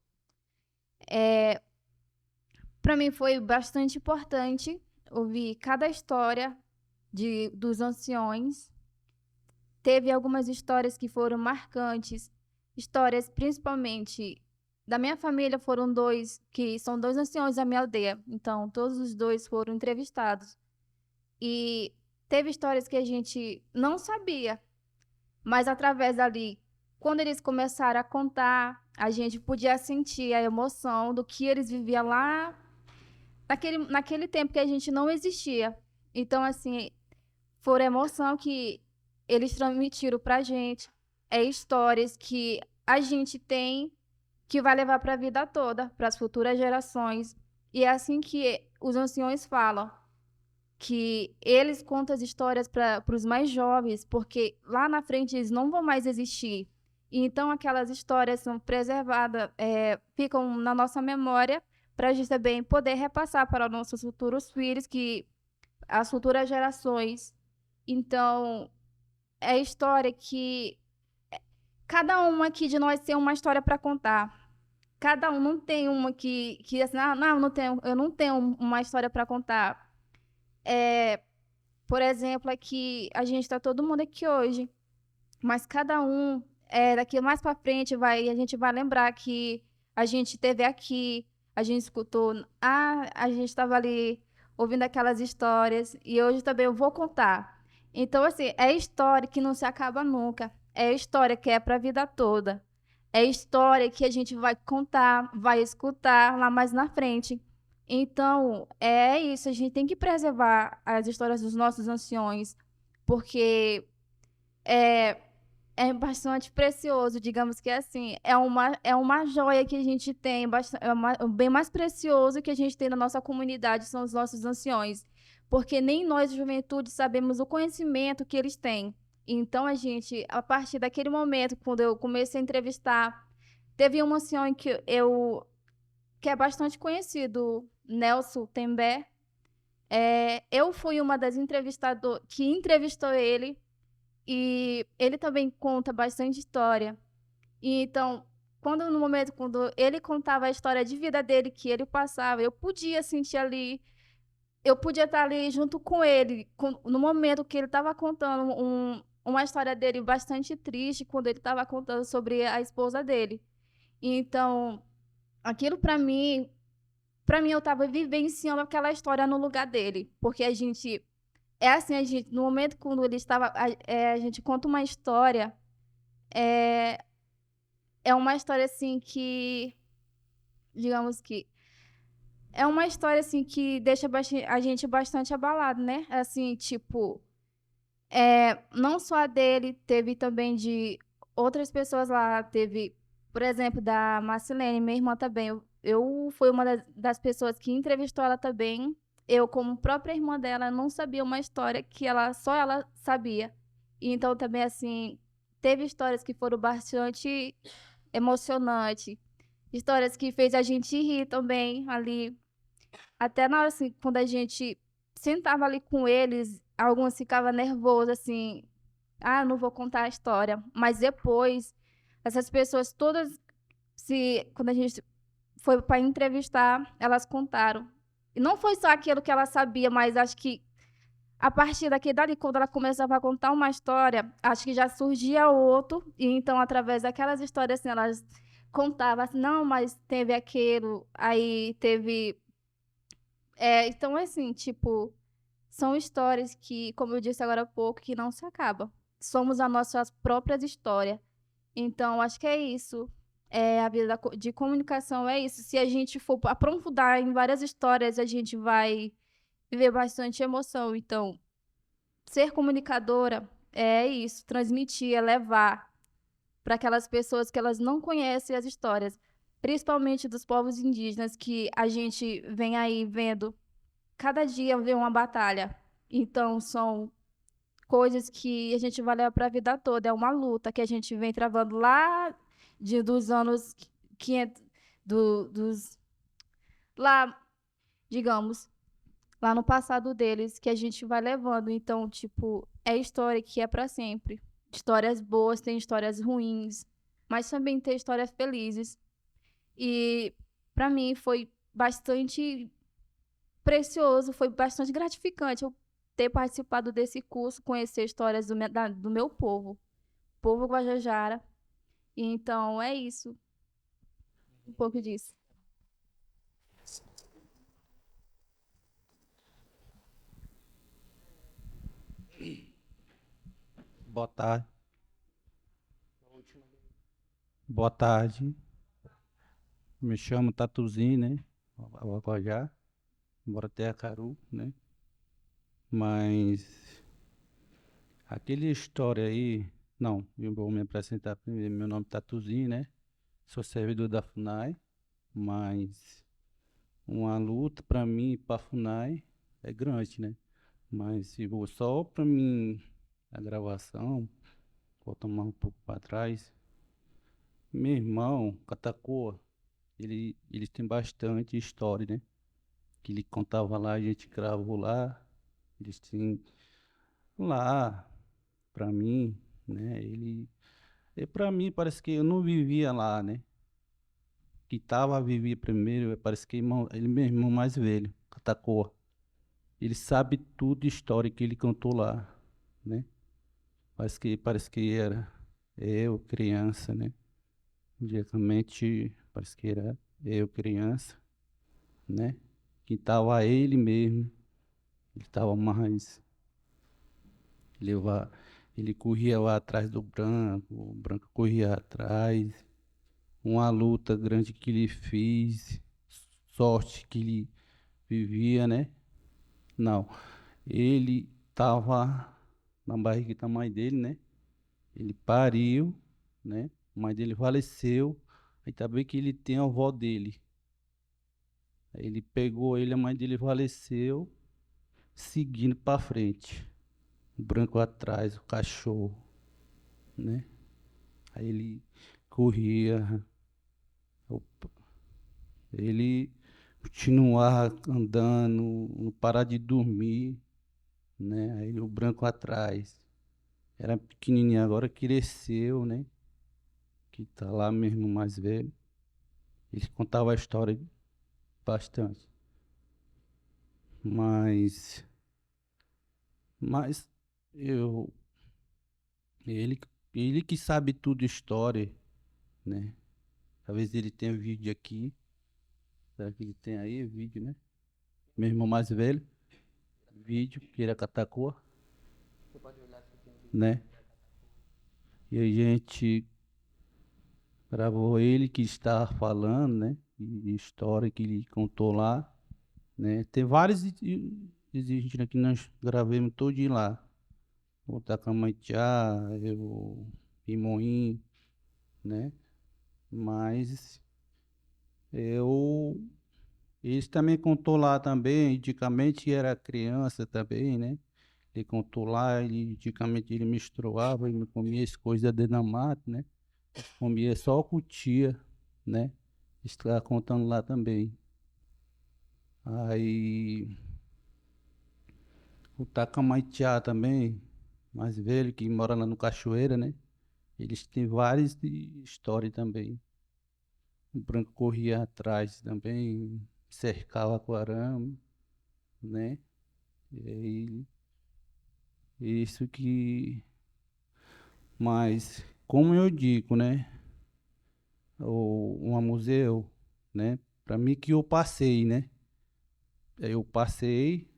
Para mim foi bastante importante ouvir cada história dos anciões. Teve algumas histórias que foram marcantes, histórias principalmente da minha família, foram são 2 anciões da minha aldeia, então todos os 2 foram entrevistados. E teve histórias que a gente não sabia, mas através dali, quando eles começaram a contar, a gente podia sentir a emoção do que eles viviam lá naquele tempo que a gente não existia. Então, assim, foi a emoção que eles transmitiram pra gente, histórias que a gente tem, que vai levar para a vida toda, para as futuras gerações. E é assim que os anciões falam, que eles contam as histórias para os mais jovens, porque lá na frente eles não vão mais existir. E então aquelas histórias são preservadas, ficam na nossa memória, para a gente também poder repassar para os nossos futuros filhos, que as futuras gerações Então, é história que cada uma aqui de nós tem uma história para contar. Cada um não tem uma que assim, não, eu não tenho uma história para contar. Por exemplo, aqui a gente está todo mundo aqui hoje, mas cada um daqui mais para frente a gente vai lembrar que a gente esteve aqui, a gente escutou, a gente estava ali ouvindo aquelas histórias e hoje também eu vou contar. Então, assim, é história que não se acaba nunca. É história que é para a vida toda. É história que a gente vai contar, vai escutar lá mais na frente. Então, é isso, a gente tem que preservar as histórias dos nossos anciões, porque é, é bastante precioso, digamos que é assim, é uma joia que a gente tem, o bem mais precioso que a gente tem na nossa comunidade são os nossos anciões, porque nem nós, juventude, sabemos o conhecimento que eles têm. Então, a gente, a partir daquele momento, quando eu comecei a entrevistar, teve um ancião que é bastante conhecido, Nelson Tembé. Eu fui uma das entrevistadoras que entrevistou ele, e ele também conta bastante história. E então, no momento quando ele contava a história de vida dele, que ele passava, eu podia sentir ali, eu podia estar ali junto com ele, no momento que ele estava contando uma história dele bastante triste, quando ele estava contando sobre a esposa dele. E então, aquilo para mim eu estava vivenciando aquela história no lugar dele, porque a gente no momento quando ele estava, a gente conta uma história, é, é uma história assim que, digamos que, é uma história assim que deixa a gente bastante abalado, né? Assim, tipo, não só a dele, teve também de outras pessoas lá, teve, por exemplo, da Marcilene, minha irmã também. Eu fui uma das pessoas que entrevistou ela também. Eu, como própria irmã dela, não sabia uma história que só ela sabia. E então também, assim, teve histórias que foram bastante emocionantes, histórias que fez a gente rir também ali. Até na hora, assim, quando a gente sentava ali com eles, alguns ficavam nervosos, assim, não vou contar a história. Mas depois, essas pessoas todas, quando a gente foi para entrevistar, elas contaram. E não foi só aquilo que ela sabia, mas acho que a partir dali, quando ela começava a contar uma história, acho que já surgia outro, e então, através daquelas histórias, assim, elas contavam assim, não, mas teve aquilo, aí teve. Então, assim, tipo, são histórias que, como eu disse agora há pouco, que não se acabam. Somos as nossas próprias histórias. Então, acho que é isso. A vida de comunicação é isso. Se a gente for aprofundar em várias histórias, a gente vai viver bastante emoção. Então, ser comunicadora é isso, transmitir, é levar para aquelas pessoas que elas não conhecem as histórias, principalmente dos povos indígenas, que a gente vem aí vendo, cada dia vê uma batalha. Então, são coisas que a gente vai levar para a vida toda. É uma luta que a gente vem travando lá dos anos 500, dos lá, digamos, lá no passado deles, que a gente vai levando. Então, tipo, é história que é para sempre. Histórias boas, tem histórias ruins, mas também tem histórias felizes. E para mim foi bastante precioso, foi bastante gratificante eu ter participado desse curso, conhecer histórias do meu povo Guajajara. E então é isso, um pouco disso. Boa tarde. Boa tarde. Me chamo Tatuzinho, né? Aguajá. Moro até Caru, né? Mas aquele história aí, não, eu vou me apresentar primeiro. Meu nome é Tatuzinho, né? Sou servidor da FUNAI, mas uma luta para mim e para a FUNAI é grande, né? Mas se vou só para mim a gravação, vou tomar um pouco para trás. Meu irmão, Catacoa, eles têm bastante história, né? Que ele contava lá, a gente gravou lá. Eles têm lá, para mim, né? Para mim parece que eu não vivia lá, né? Que vivia primeiro, parece que ele é meu irmão mais velho, Catacoa. Ele sabe tudo de história que ele contou lá, né? Parece que era eu, criança, né? Diretamente, parece que era eu, criança, né? Que estava ele mesmo, ele estava mais, ele, va- ele corria lá atrás do branco, o branco corria atrás, uma luta grande que ele fez, sorte que ele vivia, né? Não, ele estava na barriga da mãe dele, né? Ele pariu, né? A mãe dele faleceu, aí também que ele tem a avó dele. Aí ele pegou ele, a mãe dele faleceu, seguindo para frente. O branco atrás, o cachorro, né? Aí ele corria, opa, ele continuava andando, não parar de dormir, né? Aí o branco atrás. Era pequenininho, agora cresceu, né? Que tá lá mesmo mais velho. Ele contava a história bastante. Mas, mas eu, ele, ele que sabe tudo história, né? Talvez ele tenha vídeo aqui. Será que ele tem aí vídeo, né? Meu irmão mais velho, vídeo, que era Catacoa, né? E a gente gravou ele que estava falando, né? E história que ele contou lá, né? Tem vários indígenas que nós gravamos todinho lá. O Tacamaitiá, o Imoim, né? Mas eu eles também contou lá também, antigamente era criança também, né? Ele contou lá, antigamente ele menstruava, ele comia as coisas dentro da mata, né? Comia só cutia, né? Estava contando lá também. Aí o Tacamaitiá também, mais velho, que mora lá no Cachoeira, né? Eles têm várias histórias também. O branco corria atrás também, cercava com arame, né? E aí, isso que. Mas, como eu digo, né? Um museu, né? Para mim que eu passei, né? Eu passei,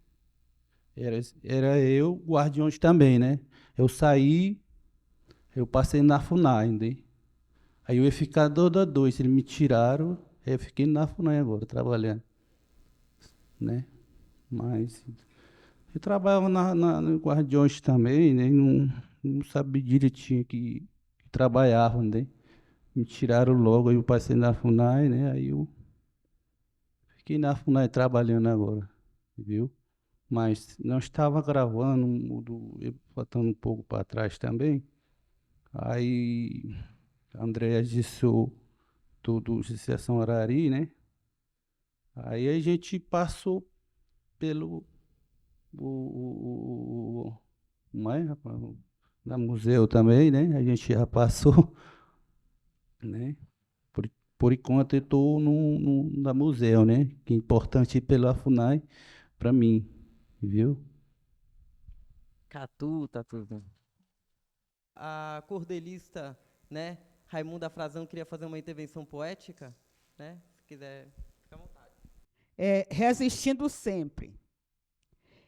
era eu, guardiões também, né? Eu saí, eu passei na FUNAI, né? Aí eu ia ficar dois, eles me tiraram, aí eu fiquei na FUNAI agora, trabalhando, né? Mas eu trabalhava no Guardiões também, né? Não sabia direitinho que trabalhava, né? Me tiraram logo, aí eu passei na FUNAI, né? Aí eu fiquei na FUNAI trabalhando agora, viu? Mas não estava gravando, faltando um pouco para trás também. Aí, André disse tudo de Sessão Arari, né? Aí a gente passou pelo mas, rapaz, na museu também, né? A gente já passou, né? Por enquanto eu estou na museu, né? Que é importante pela FUNAI para mim, viu? Catu, tá tudo. A cordelista, né, Raimunda Frazão queria fazer uma intervenção poética, né? Se quiser, fica à vontade. Resistindo sempre.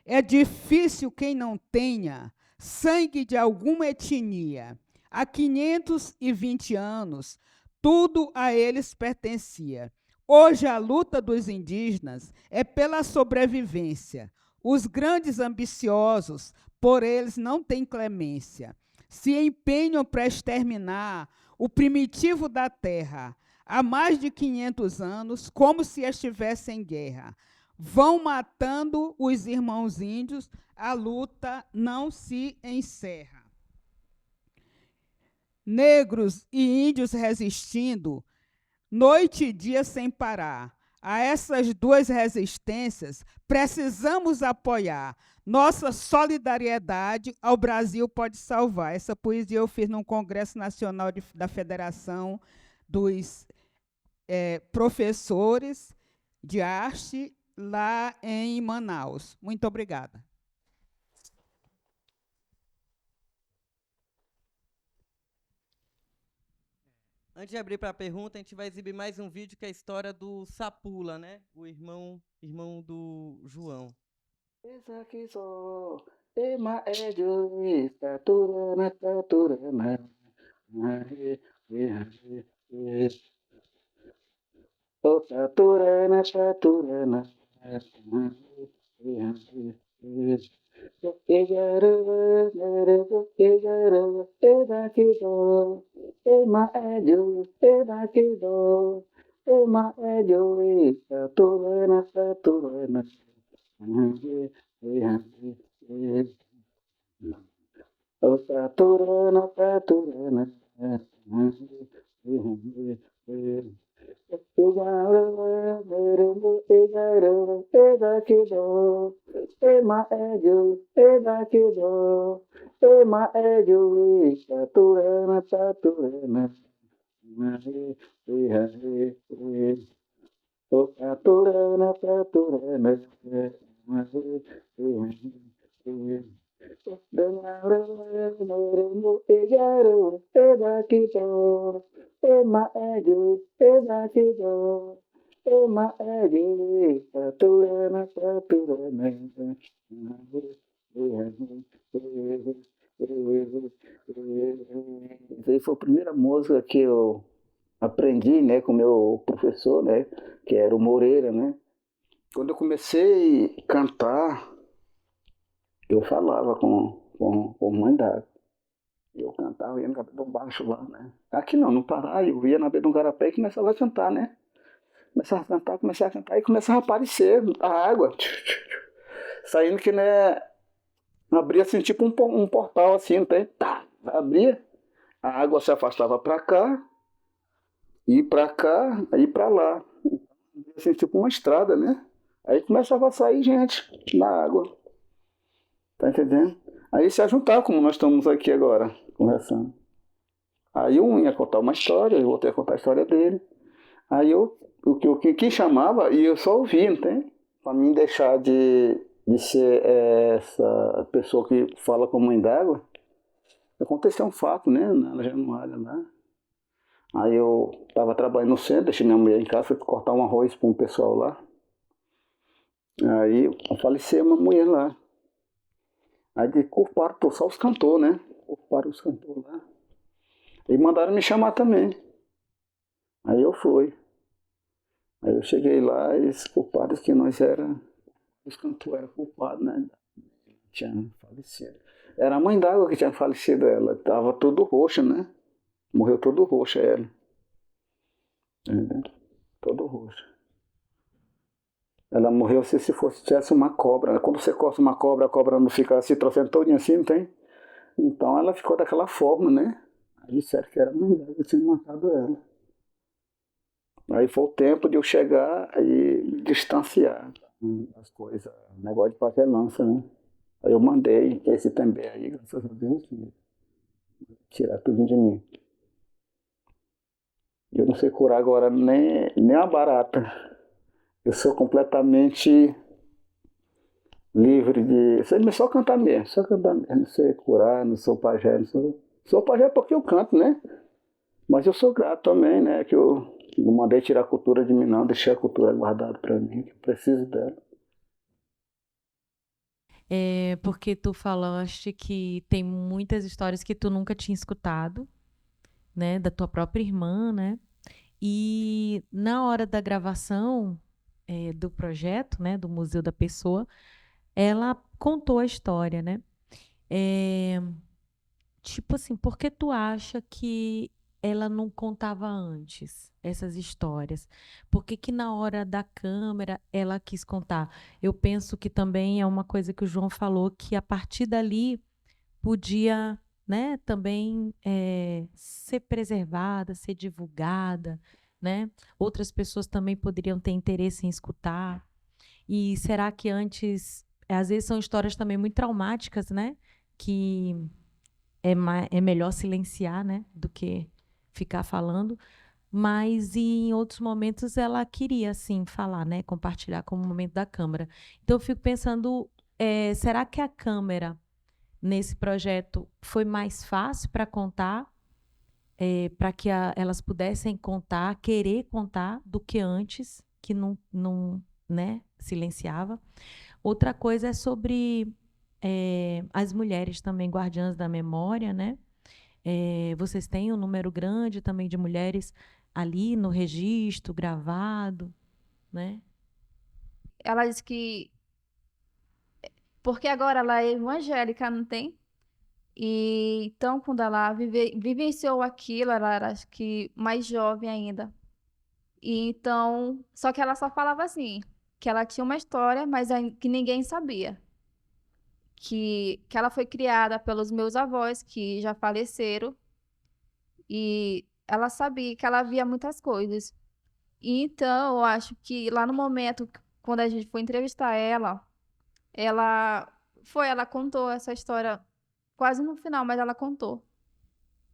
É difícil quem não tenha sangue de alguma etnia. Há 520 anos, tudo a eles pertencia. Hoje, a luta dos indígenas é pela sobrevivência. Os grandes ambiciosos, por eles, não têm clemência. Se empenham para exterminar o primitivo da terra há mais de 500 anos, como se estivesse em guerra. Vão matando os irmãos índios, a luta não se encerra. Negros e índios resistindo, noite e dia sem parar. a essas duas resistências, precisamos apoiar. Nossa solidariedade ao Brasil pode salvar. Essa poesia eu fiz num Congresso Nacional da Federação dos Professores de Arte, lá em Manaus. Muito obrigada. Antes de abrir para a pergunta, a gente vai exibir mais um vídeo que é a história do Sapula, né? O irmão do João. Isso aí foi a primeira música que eu aprendi, né, com o meu professor, né, que era o Moreira, né. Quando eu comecei a cantar, eu falava com Mãe d'Água. Eu cantava, ia no cabelo do baixo lá, né. Aqui não, no Pará, eu ia na beira do garapé e começava a cantar, né. Começava a cantar e começava a aparecer a água, saindo que, né, abria assim, tipo um portal assim, não tem? Tá, abria, a água se afastava para cá, e para cá, aí para lá. Assim, tipo uma estrada, né? Aí começava a sair gente na água. Tá entendendo? Aí se ajuntar, como nós estamos aqui agora, conversando. Aí um ia contar uma história, eu voltei a contar a história dele. Aí quem chamava, e eu só ouvia, não tem? Para mim deixar de ser essa pessoa que fala com Mãe d'Água, aconteceu um fato, né? Na Januária lá. Aí eu estava trabalhando no centro, deixei minha mulher em casa, fui cortar um arroz para um pessoal lá. Aí faleceu uma mulher lá. Aí culparam só os cantores, né? Culparam os cantores lá. E mandaram me chamar também. Aí eu fui. Aí eu cheguei lá e eles culparam que nós os cantores eram culpados, né? Tinha falecido. Era a Mãe d'Água que tinha falecido ela. Tava todo roxa, né? Morreu todo roxa ela. Todo roxa. Ela morreu se tivesse uma cobra. Quando você corta uma cobra, a cobra não fica se trocando todinha assim, não tem? Então ela ficou daquela forma, né? Aí disseram que era a Mãe d'Água que tinha matado ela. Aí foi o tempo de eu chegar e me distanciar das coisas. Negócio de pagelança, né? Aí eu mandei esse também aí, graças a Deus, tirar tudo de mim. Eu não sei curar agora nem a barata. Eu sou completamente livre de... Só cantar mesmo, Não sei curar, não sou pajé, não sou... Sou pajé porque eu canto, né? Mas eu sou grato também, né? Que eu não mandei tirar a cultura de mim, não. Deixei a cultura guardada para mim, que eu preciso dela. Porque tu falaste que tem muitas histórias que tu nunca tinha escutado, né, da tua própria irmã, né? E na hora da gravação do projeto, né, do Museu da Pessoa, ela contou a história, né? Tipo assim, por que tu acha que ela não contava antes essas histórias? Por que que na hora da câmera ela quis contar? Eu penso que também é uma coisa que o João falou, que a partir dali podia, né, também ser preservada, ser divulgada, né? Outras pessoas também poderiam ter interesse em escutar. E será que antes, às vezes são histórias também muito traumáticas, né? Que é melhor silenciar, né? Do que ficar falando. Mas em outros momentos ela queria, sim, falar, né? Compartilhar como momento da câmara. Então eu fico pensando, será que a câmera, nesse projeto, foi mais fácil para contar, para que elas pudessem contar, querer contar, do que antes, que não, né, silenciava? Outra coisa é sobre as mulheres também guardiãs da memória, né? Vocês têm um número grande também de mulheres ali no registro, gravado, né? Ela disse que... Porque agora ela é evangélica, não tem? E então, quando ela vivenciou aquilo, ela era, acho que, mais jovem ainda. E então... Só que ela só falava assim, que ela tinha uma história, mas que ninguém sabia. Que ela foi criada pelos meus avós, que já faleceram. E ela sabia que ela via muitas coisas. E então, eu acho que lá no momento, quando a gente foi entrevistar ela contou essa história quase no final, mas ela contou.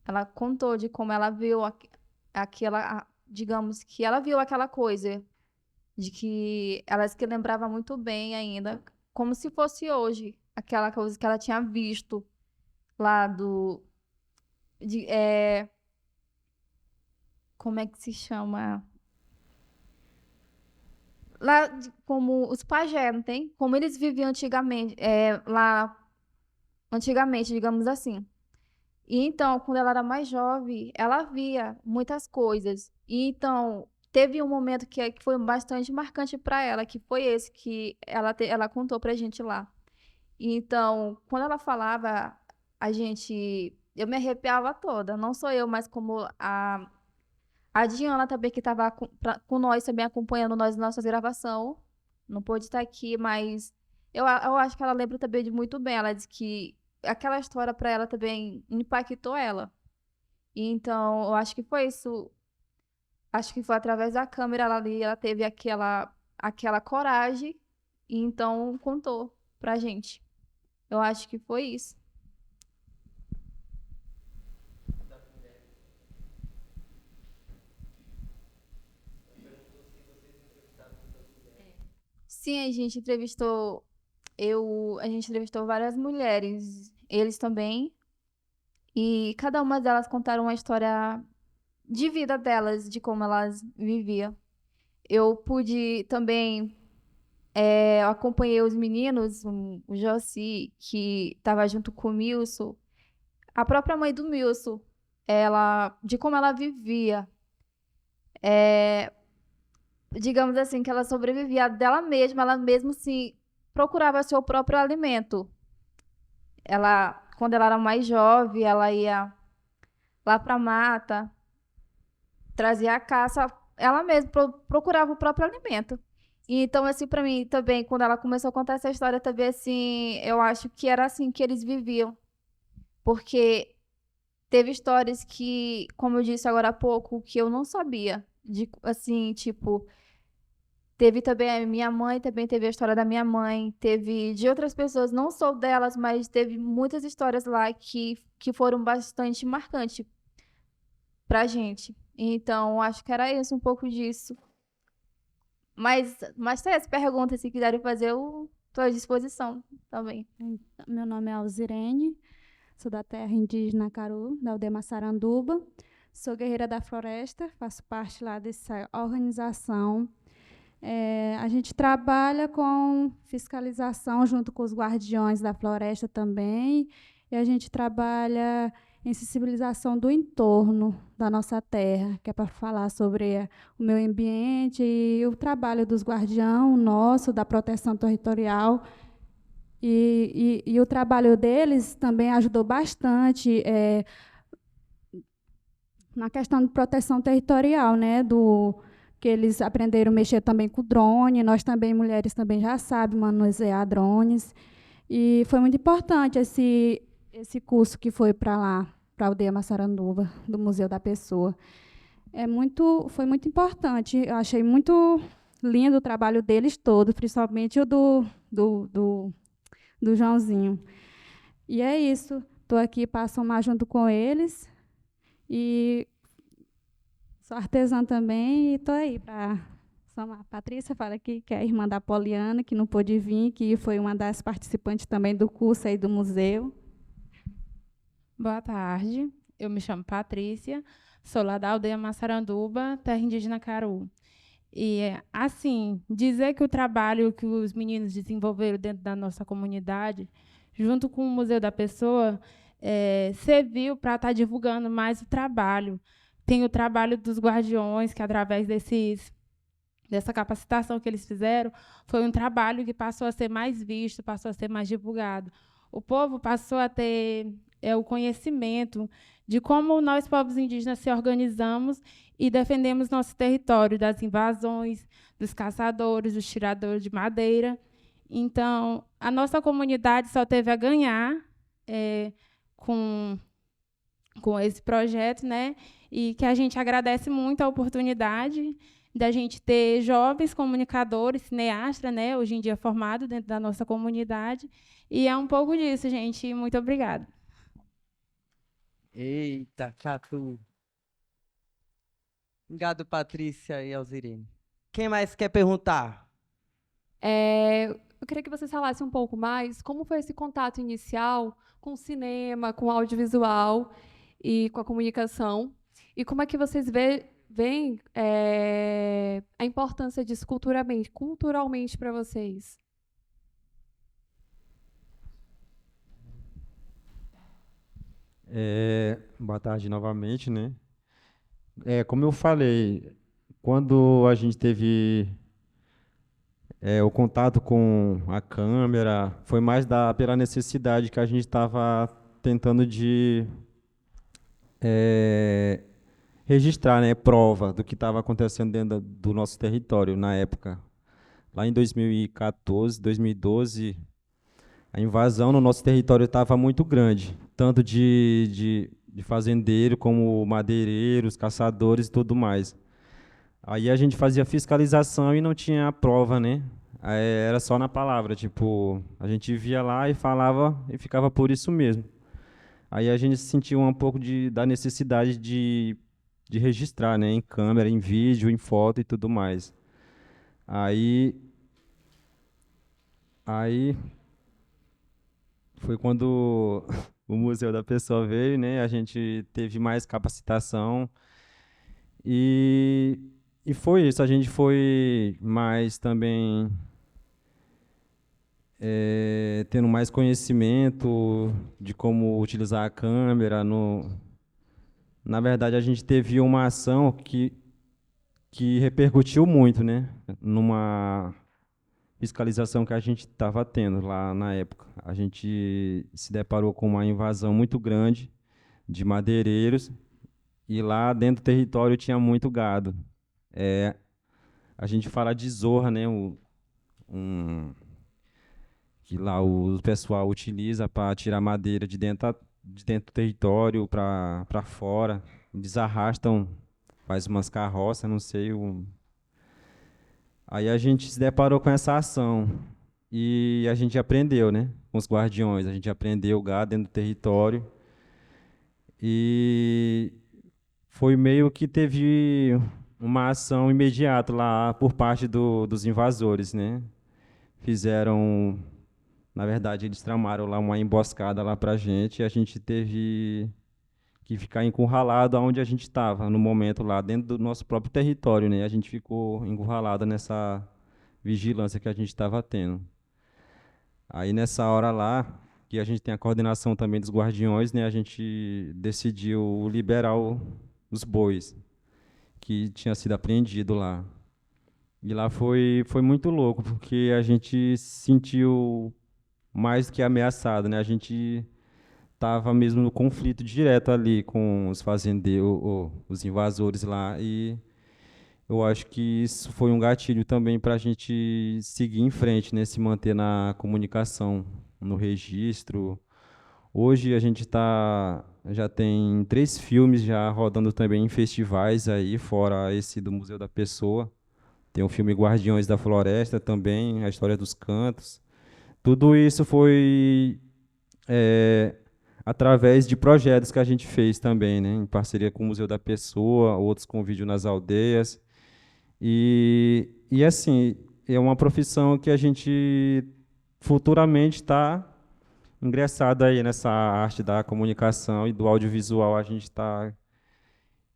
Ela contou de como ela viu aquela, digamos que ela viu aquela coisa, de que ela disse que lembrava muito bem ainda, como se fosse hoje, aquela coisa que ela tinha visto lá como é que se chama? Lá, como os pajés, não tem? Como eles viviam antigamente, lá antigamente, digamos assim. E então, quando ela era mais jovem, ela via muitas coisas. E então, teve um momento que foi bastante marcante para ela, que foi esse que ela contou pra gente lá. E então, quando ela falava, eu me arrepiava toda. Não só eu, mas como a Diana também, que estava com nós, também acompanhando nossas gravações. Não pôde estar aqui, mas eu acho que ela lembra também de muito bem. Ela disse que aquela história para ela também impactou ela. E então, eu acho que foi isso. Acho que foi através da câmera ela teve aquela coragem e então contou pra gente. Eu acho que foi isso. Sim, a gente entrevistou várias mulheres, eles também, e cada uma delas contaram uma história de vida delas, de como elas viviam. Eu pude também, eu acompanhei os meninos, o Jossi, que estava junto com o Milson, a própria mãe do Milson, de como ela vivia. Digamos assim, que ela sobrevivia dela mesma, ela mesma se procurava seu próprio alimento. Quando ela era mais jovem, ela ia lá para a mata, trazia a caça, ela mesma procurava o próprio alimento. E então, assim, para mim também, quando ela começou a contar essa história, também, assim, eu acho que era assim que eles viviam. Porque teve histórias que, como eu disse agora há pouco, que eu não sabia. Assim, tipo, teve também a minha mãe, também teve a história da minha mãe, teve de outras pessoas, não só delas, mas teve muitas histórias lá que foram bastante marcantes pra gente. Então, acho que era isso, um pouco disso. Mas tem as perguntas, se quiserem fazer, eu estou à disposição também. Meu nome é Alzirene, sou da terra indígena Caru, da aldeia Massaranduba. Sou guerreira da floresta, faço parte lá dessa organização. A gente trabalha com fiscalização junto com os guardiões da floresta também, e a gente trabalha em sensibilização do entorno da nossa terra, que é para falar sobre o meio ambiente e o trabalho dos guardiães, nosso, da proteção territorial. E o trabalho deles também ajudou bastante na questão de proteção territorial, né, que eles aprenderam a mexer também com drone, nós também, mulheres, também já sabem manusear drones. E foi muito importante esse curso que foi para lá, para a aldeia Massaranduba, do Museu da Pessoa. foi muito importante. Eu achei muito lindo o trabalho deles todos, principalmente o do Joãozinho. E é isso. Estou aqui para somar junto com eles. E sou artesã também e estou aí para somar. A Patrícia fala aqui que é a irmã da Poliana, que não pôde vir, que foi uma das participantes também do curso aí do museu. Boa tarde, eu me chamo Patrícia, sou lá da aldeia Massaranduba, terra indígena Caru. E, assim, dizer que o trabalho que os meninos desenvolveram dentro da nossa comunidade, junto com o Museu da Pessoa, serviu para estar divulgando mais o trabalho. Tem o trabalho dos guardiões, que através dessa capacitação que eles fizeram, foi um trabalho que passou a ser mais visto, passou a ser mais divulgado. O povo passou a ter o conhecimento de como nós, povos indígenas, se organizamos e defendemos nosso território das invasões, dos caçadores, dos tiradores de madeira. Então, a nossa comunidade só teve a ganhar com esse projeto, né? E que a gente agradece muito a oportunidade da gente ter jovens comunicadores, cineastas, né? Hoje em dia formados dentro da nossa comunidade. E é um pouco disso, gente. Muito obrigada. Eita, Catu. Obrigado, Patrícia e Alzirene. Quem mais quer perguntar? Eu queria que vocês falassem um pouco mais como foi esse contato inicial com o cinema, com o audiovisual e com a comunicação. E como é que vocês veem a importância disso culturalmente para vocês? Boa tarde novamente, né? Como eu falei, quando a gente teve o contato com a câmera, foi mais pela necessidade que a gente estava tentando de registrar, né, prova do que estava acontecendo dentro do nosso território na época. Lá em 2014, 2012, a invasão no nosso território estava muito grande, tanto de fazendeiro como madeireiros, caçadores e tudo mais. Aí a gente fazia fiscalização e não tinha prova, né? Era só na palavra, tipo, a gente via lá e falava e ficava por isso mesmo. Aí a gente sentiu um pouco da necessidade de registrar, né, em câmera, em vídeo, em foto e tudo mais. Aí foi quando o Museu da Pessoa veio, né? A gente teve mais capacitação e foi isso. A gente foi mais também tendo mais conhecimento de como utilizar a câmera. Na verdade, a gente teve uma ação que repercutiu muito, né? Numa fiscalização que a gente estava tendo lá na época. A gente se deparou com uma invasão muito grande de madeireiros e lá dentro do território tinha muito gado. A gente fala de zorra, né? Que lá o pessoal utiliza para tirar madeira de dentro do território para fora. Eles arrastam, faz umas carroças, não sei. Aí a gente se deparou com essa ação e a gente aprendeu, né, com os guardiões. A gente aprendeu o gado dentro do território e foi meio que teve uma ação imediata lá por parte dos invasores, né? Fizeram, na verdade, eles tramaram lá uma emboscada lá para a gente teve que ficar encurralado onde a gente estava no momento lá, dentro do nosso próprio território, né? A gente ficou encurralado nessa vigilância que a gente estava tendo. Aí, nessa hora lá, que a gente tem a coordenação também dos guardiões, né? A gente decidiu liberar os bois que tinha sido apreendido lá. E lá foi muito louco, porque a gente se sentiu mais que ameaçado, né? A gente estava mesmo no conflito direto ali com os fazendeiros, os invasores lá, e eu acho que isso foi um gatilho também para a gente seguir em frente, né, se manter na comunicação, no registro. Hoje a gente já tem 3 filmes já rodando também em festivais aí, fora esse do Museu da Pessoa. Tem o filme Guardiões da Floresta também, a história dos cantos. Tudo isso foi através de projetos que a gente fez também, né, em parceria com o Museu da Pessoa, outros com Vídeo nas Aldeias. E assim, é uma profissão que a gente futuramente está ingressado aí nessa arte da comunicação e do audiovisual. A gente está.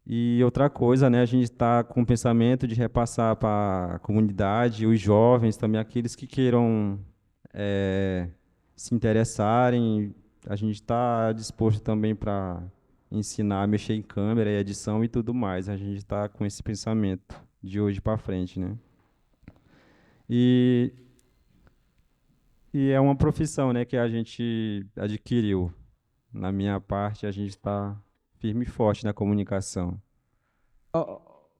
E outra coisa, né, a gente está com o pensamento de repassar para a comunidade, os jovens, também aqueles que queiram se interessarem. A gente está disposto também para ensinar a mexer em câmera e edição e tudo mais. A gente está com esse pensamento de hoje para frente, né? E é uma profissão, né, que a gente adquiriu. Na minha parte, a gente está firme e forte na comunicação.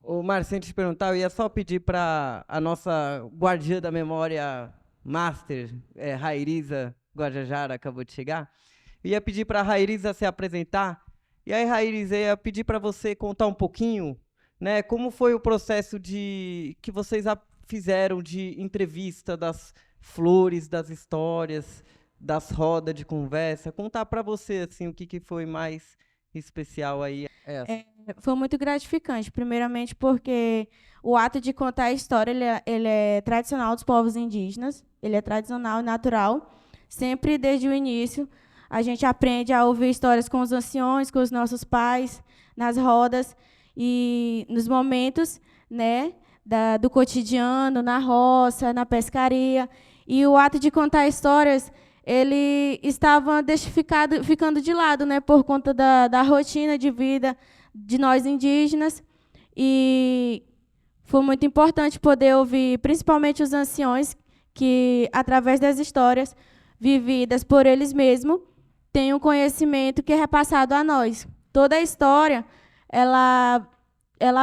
Ô, Márcio, antes de perguntar, eu ia só pedir para a nossa guardiã da memória master, Rairiza Guajajara, acabou de chegar. Eu ia pedir para a Rairiza se apresentar. E aí, Rairiza, eu ia pedir para você contar um pouquinho, né, como foi o processo que vocês fizeram de entrevista das flores, das histórias, das rodas de conversa. Contar para você assim o que foi mais especial aí. Foi muito gratificante, primeiramente porque o ato de contar a história ele é tradicional dos povos indígenas, ele é tradicional e natural. Sempre desde o início a gente aprende a ouvir histórias com os anciões, com os nossos pais, nas rodas e nos momentos, né, do cotidiano, na roça, na pescaria. E o ato de contar histórias, ele estava ficando de lado, né, por conta da rotina de vida de nós indígenas. E foi muito importante poder ouvir, principalmente os anciões, que, através das histórias vividas por eles mesmos, têm um conhecimento que é repassado a nós. Toda a história, ela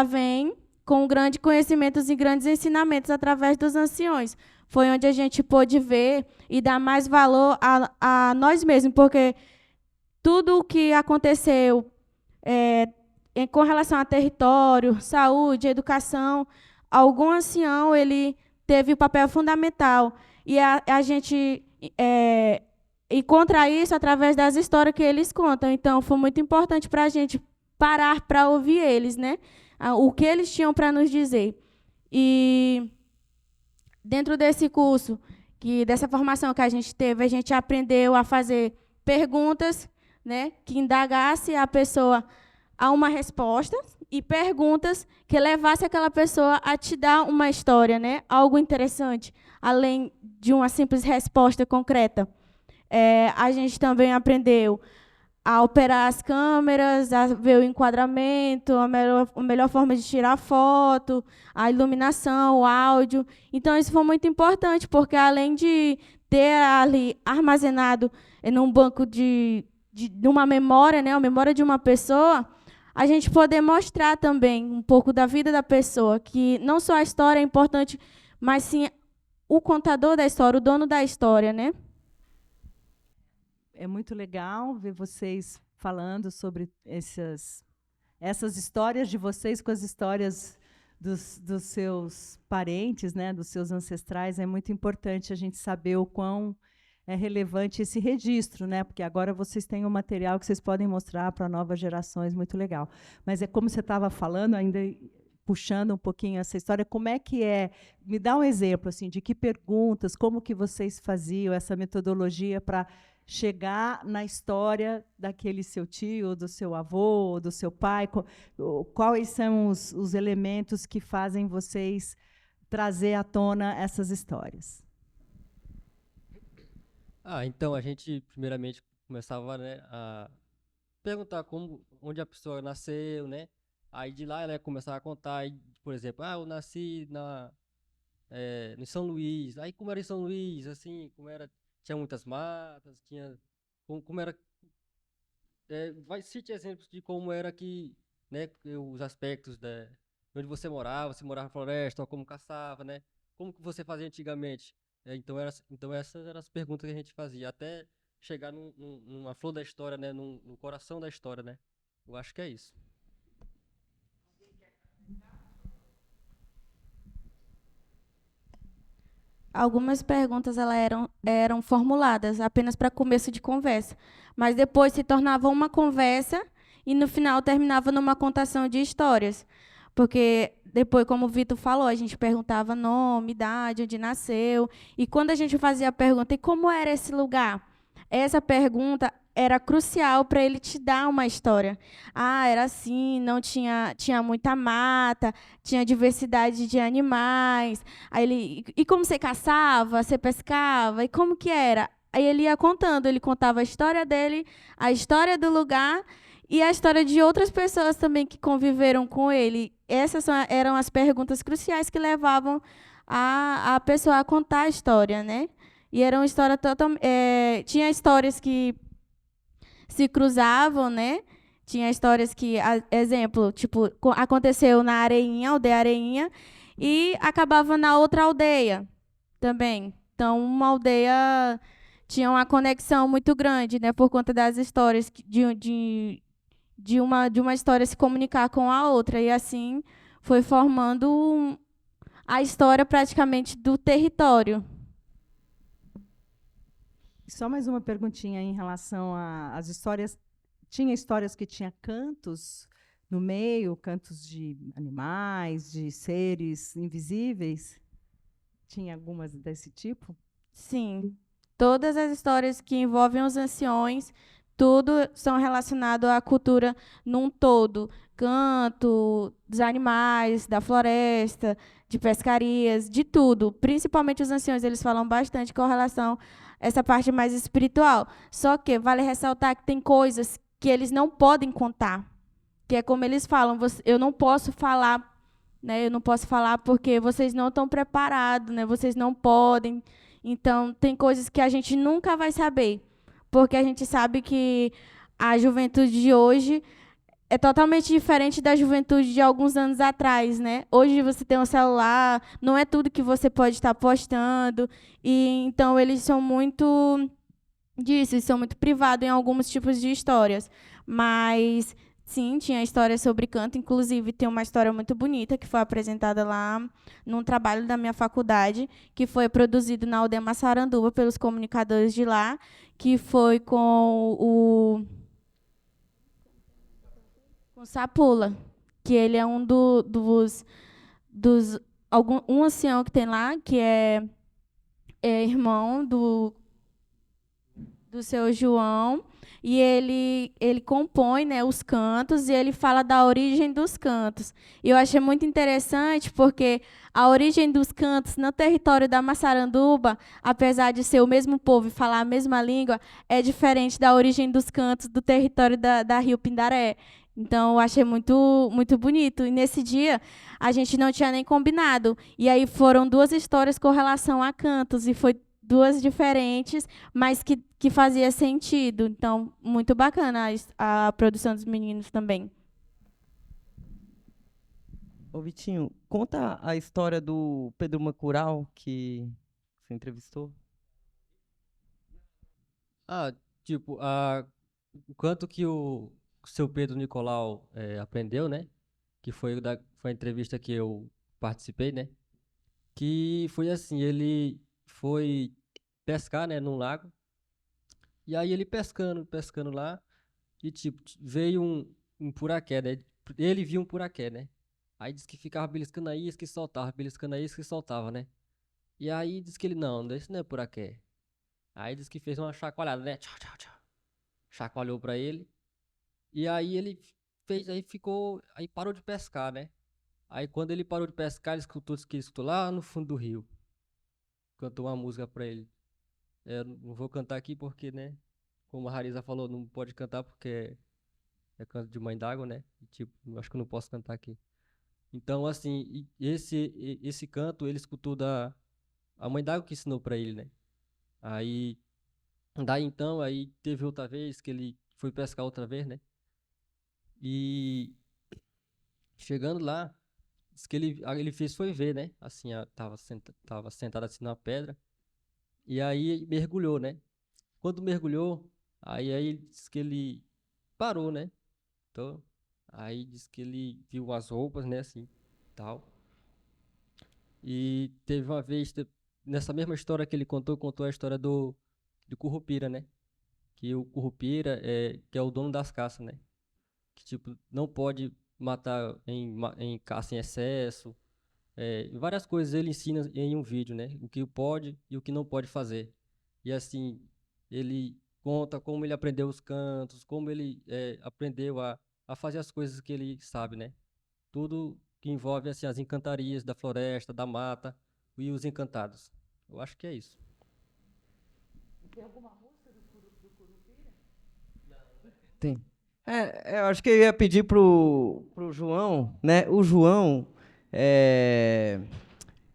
vem com grandes conhecimentos e grandes ensinamentos através dos anciões. Foi onde a gente pôde ver e dar mais valor a nós mesmos, porque tudo o que aconteceu com relação a território, saúde, educação, algum ancião ele teve um papel fundamental. E a gente encontra isso através das histórias que eles contam. Então, foi muito importante para a gente parar para ouvir eles, né? O que eles tinham para nos dizer. E dentro desse curso, dessa formação que a gente teve, a gente aprendeu a fazer perguntas, né, que indagasse a pessoa a uma resposta e perguntas que levasse aquela pessoa a te dar uma história, né, algo interessante, além de uma simples resposta concreta. A gente também aprendeu a operar as câmeras, a ver o enquadramento, a melhor forma de tirar foto, a iluminação, o áudio. Então, isso foi muito importante, porque além de ter ali armazenado num banco de uma memória, né, a memória de uma pessoa, a gente poder mostrar também um pouco da vida da pessoa, que não só a história é importante, mas sim o contador da história, o dono da história, né? É muito legal ver vocês falando sobre essas histórias de vocês com as histórias dos seus parentes, né, dos seus ancestrais. É muito importante a gente saber o quão é relevante esse registro, né, porque agora vocês têm um material que vocês podem mostrar para novas gerações, muito legal. Mas é como você estava falando, ainda puxando um pouquinho essa história, como é que é? Me dá um exemplo assim, de que perguntas, como que vocês faziam essa metodologia para chegar na história daquele seu tio, do seu avô, do seu pai? Quais são os elementos que fazem vocês trazer à tona essas histórias? Então a gente primeiramente começava, né, a perguntar onde a pessoa nasceu, né? Aí de lá ela ia começar a contar, por exemplo, eu nasci em São Luís. Aí como era em São Luís, assim, como era, tinha muitas matas, como era, cite exemplos de como era que, né, os aspectos onde você morava na floresta, ou como caçava, né? Como que você fazia antigamente? Então essas eram as perguntas que a gente fazia, até chegar numa flor da história, né? No coração da história, né? Eu acho que é isso. Algumas perguntas eram formuladas apenas para começo de conversa, mas depois se tornava uma conversa e no final terminava numa contação de histórias. Porque depois, como o Vitor falou, a gente perguntava nome, idade, onde nasceu, e quando a gente fazia a pergunta, e como era esse lugar? Essa pergunta era crucial para ele te dar uma história. Ah, era assim, não tinha muita mata, tinha diversidade de animais. Aí ele, e como você caçava, você pescava, e como que era? Aí ele ia contando, ele contava a história dele, a história do lugar e a história de outras pessoas também que conviveram com ele. Eram as perguntas cruciais que levavam a pessoa a contar a história, né? E era uma história totalmente. Tinha histórias que se cruzavam, né? Tinha histórias que, exemplo, tipo, aconteceu na Areinha, aldeia Areinha, e acabava na outra aldeia também. Então, uma aldeia tinha uma conexão muito grande, né? Por conta das histórias de uma história se comunicar com a outra. E assim foi formando a história praticamente do território. Só mais uma perguntinha em relação às histórias. Tinha histórias que tinha cantos no meio, cantos de animais, de seres invisíveis? Tinha algumas desse tipo? Sim. Todas as histórias que envolvem os anciões, tudo são relacionado à cultura num todo. Canto, dos animais, da floresta, de pescarias, de tudo. Principalmente os anciões, eles falam bastante com relação a essa parte mais espiritual. Só que vale ressaltar que tem coisas que eles não podem contar. Que é como eles falam, eu não posso falar, né? Eu não posso falar porque vocês não estão preparados, né? Vocês não podem. Então, tem coisas que a gente nunca vai saber, porque a gente sabe que a juventude de hoje é totalmente diferente da juventude de alguns anos atrás, né? Hoje você tem um celular, não é tudo que você pode estar postando, e então eles são muito disso, eles são muito privados em alguns tipos de histórias. Mas sim, tinha histórias sobre canto, inclusive tem uma história muito bonita que foi apresentada lá num trabalho da minha faculdade, que foi produzido na aldeia Massaranduba pelos comunicadores de lá, que foi com o Sapula, que ele é um dos um ancião que tem lá, que é irmão do seu João, e ele compõe, né, os cantos, e ele fala da origem dos cantos. E eu achei muito interessante porque a origem dos cantos no território da Massaranduba, apesar de ser o mesmo povo e falar a mesma língua, é diferente da origem dos cantos do território da Rio Pindaré. Então, eu achei muito, muito bonito. E nesse dia, a gente não tinha nem combinado. E aí foram duas histórias com relação a cantos, e foi duas diferentes, mas que fazia sentido. Então, muito bacana a produção dos meninos também. Ô, Vitinho, conta a história do Pedro Macural, que você entrevistou. Ah, tipo, o canto que o seu Pedro Nicolau aprendeu, né? Que foi a entrevista que eu participei, né? Que foi assim, ele foi pescar, né, num lago. E aí ele pescando lá, e tipo, veio um puraqué, né? Ele viu um puraqué, né? Aí disse que ficava beliscando a isca e soltava, beliscando a isca e soltava, né? E aí disse que ele, não, esse não é puraqué. Aí disse que fez uma chacoalhada, né? Tchau, tchau, tchau. Chacoalhou pra ele. E aí ele fez, aí parou de pescar, né? Aí quando ele parou de pescar, ele escutou lá no fundo do rio. Cantou uma música pra ele. Não vou cantar aqui porque, né? Como a Rariza falou, não pode cantar porque é canto de mãe d'água, né? E, tipo, acho que eu não posso cantar aqui. Então, assim, esse canto ele escutou a mãe d'água que ensinou pra ele, né? Aí, daí então, aí teve outra vez que ele foi pescar outra vez, né? E chegando lá, diz que ele fez foi ver, né? Assim, tava sentado assim na pedra. E aí mergulhou, né? Quando mergulhou, aí ele disse que ele parou, né? Então, aí disse que ele viu as roupas, né, assim, tal. E teve uma vez, nessa mesma história que ele contou a história do Curupira, né? Que o Curupira que é o dono das caças, né? Que, tipo, não pode matar em caça em excesso. Várias coisas ele ensina em um vídeo, né? O que pode e o que não pode fazer. E, assim, ele conta como ele aprendeu os cantos, como ele aprendeu a fazer as coisas que ele sabe, né? Tudo que envolve, assim, as encantarias da floresta, da mata e os encantados. Eu acho que é isso. Tem alguma música do Curupira? Tem. Eu acho que eu ia pedir pro João, né? O João,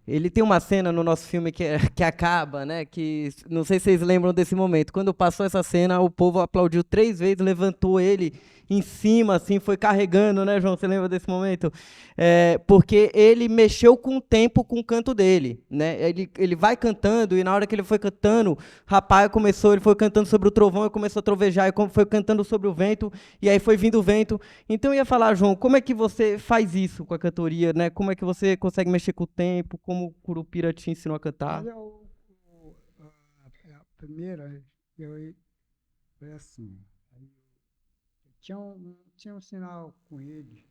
ele tem uma cena no nosso filme que acaba, né? Que não sei se vocês lembram desse momento. Quando passou essa cena, o povo aplaudiu 3 vezes, levantou ele em cima, assim, foi carregando, né, João? Você lembra desse momento? Porque ele mexeu com o tempo, com o canto dele, né? Ele vai cantando e na hora que ele foi cantando, rapaz, ele foi cantando sobre o trovão e começou a trovejar, e foi cantando sobre o vento e aí foi vindo o vento. Então eu ia falar, João, como é que você faz isso com a cantoria, né? Como é que você consegue mexer com o tempo? Como o Curupira te ensinou a cantar? Olha, a primeira, foi assim. Tinha um sinal com ele,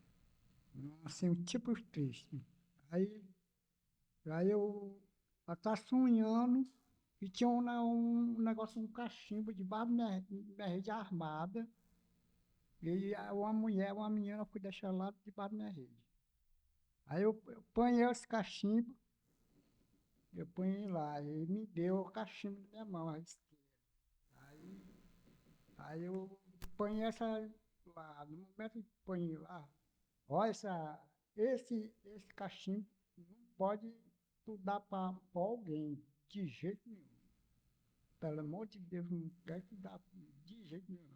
assim, tipo triste. Aí eu estava sonhando e tinha um negócio, um cachimbo debaixo da minha rede armada. E uma menina foi deixar lá debaixo da minha rede. Aí eu apanhei esse cachimbo, eu ponhei lá, ele me deu o cachimbo na minha mão, a esquerda. Aí eu ponhei essa lá, no momento que ponhei lá, olha, esse cachimbo não pode tu dar para alguém, de jeito nenhum. Pelo amor de Deus, não quer que dá de jeito nenhum.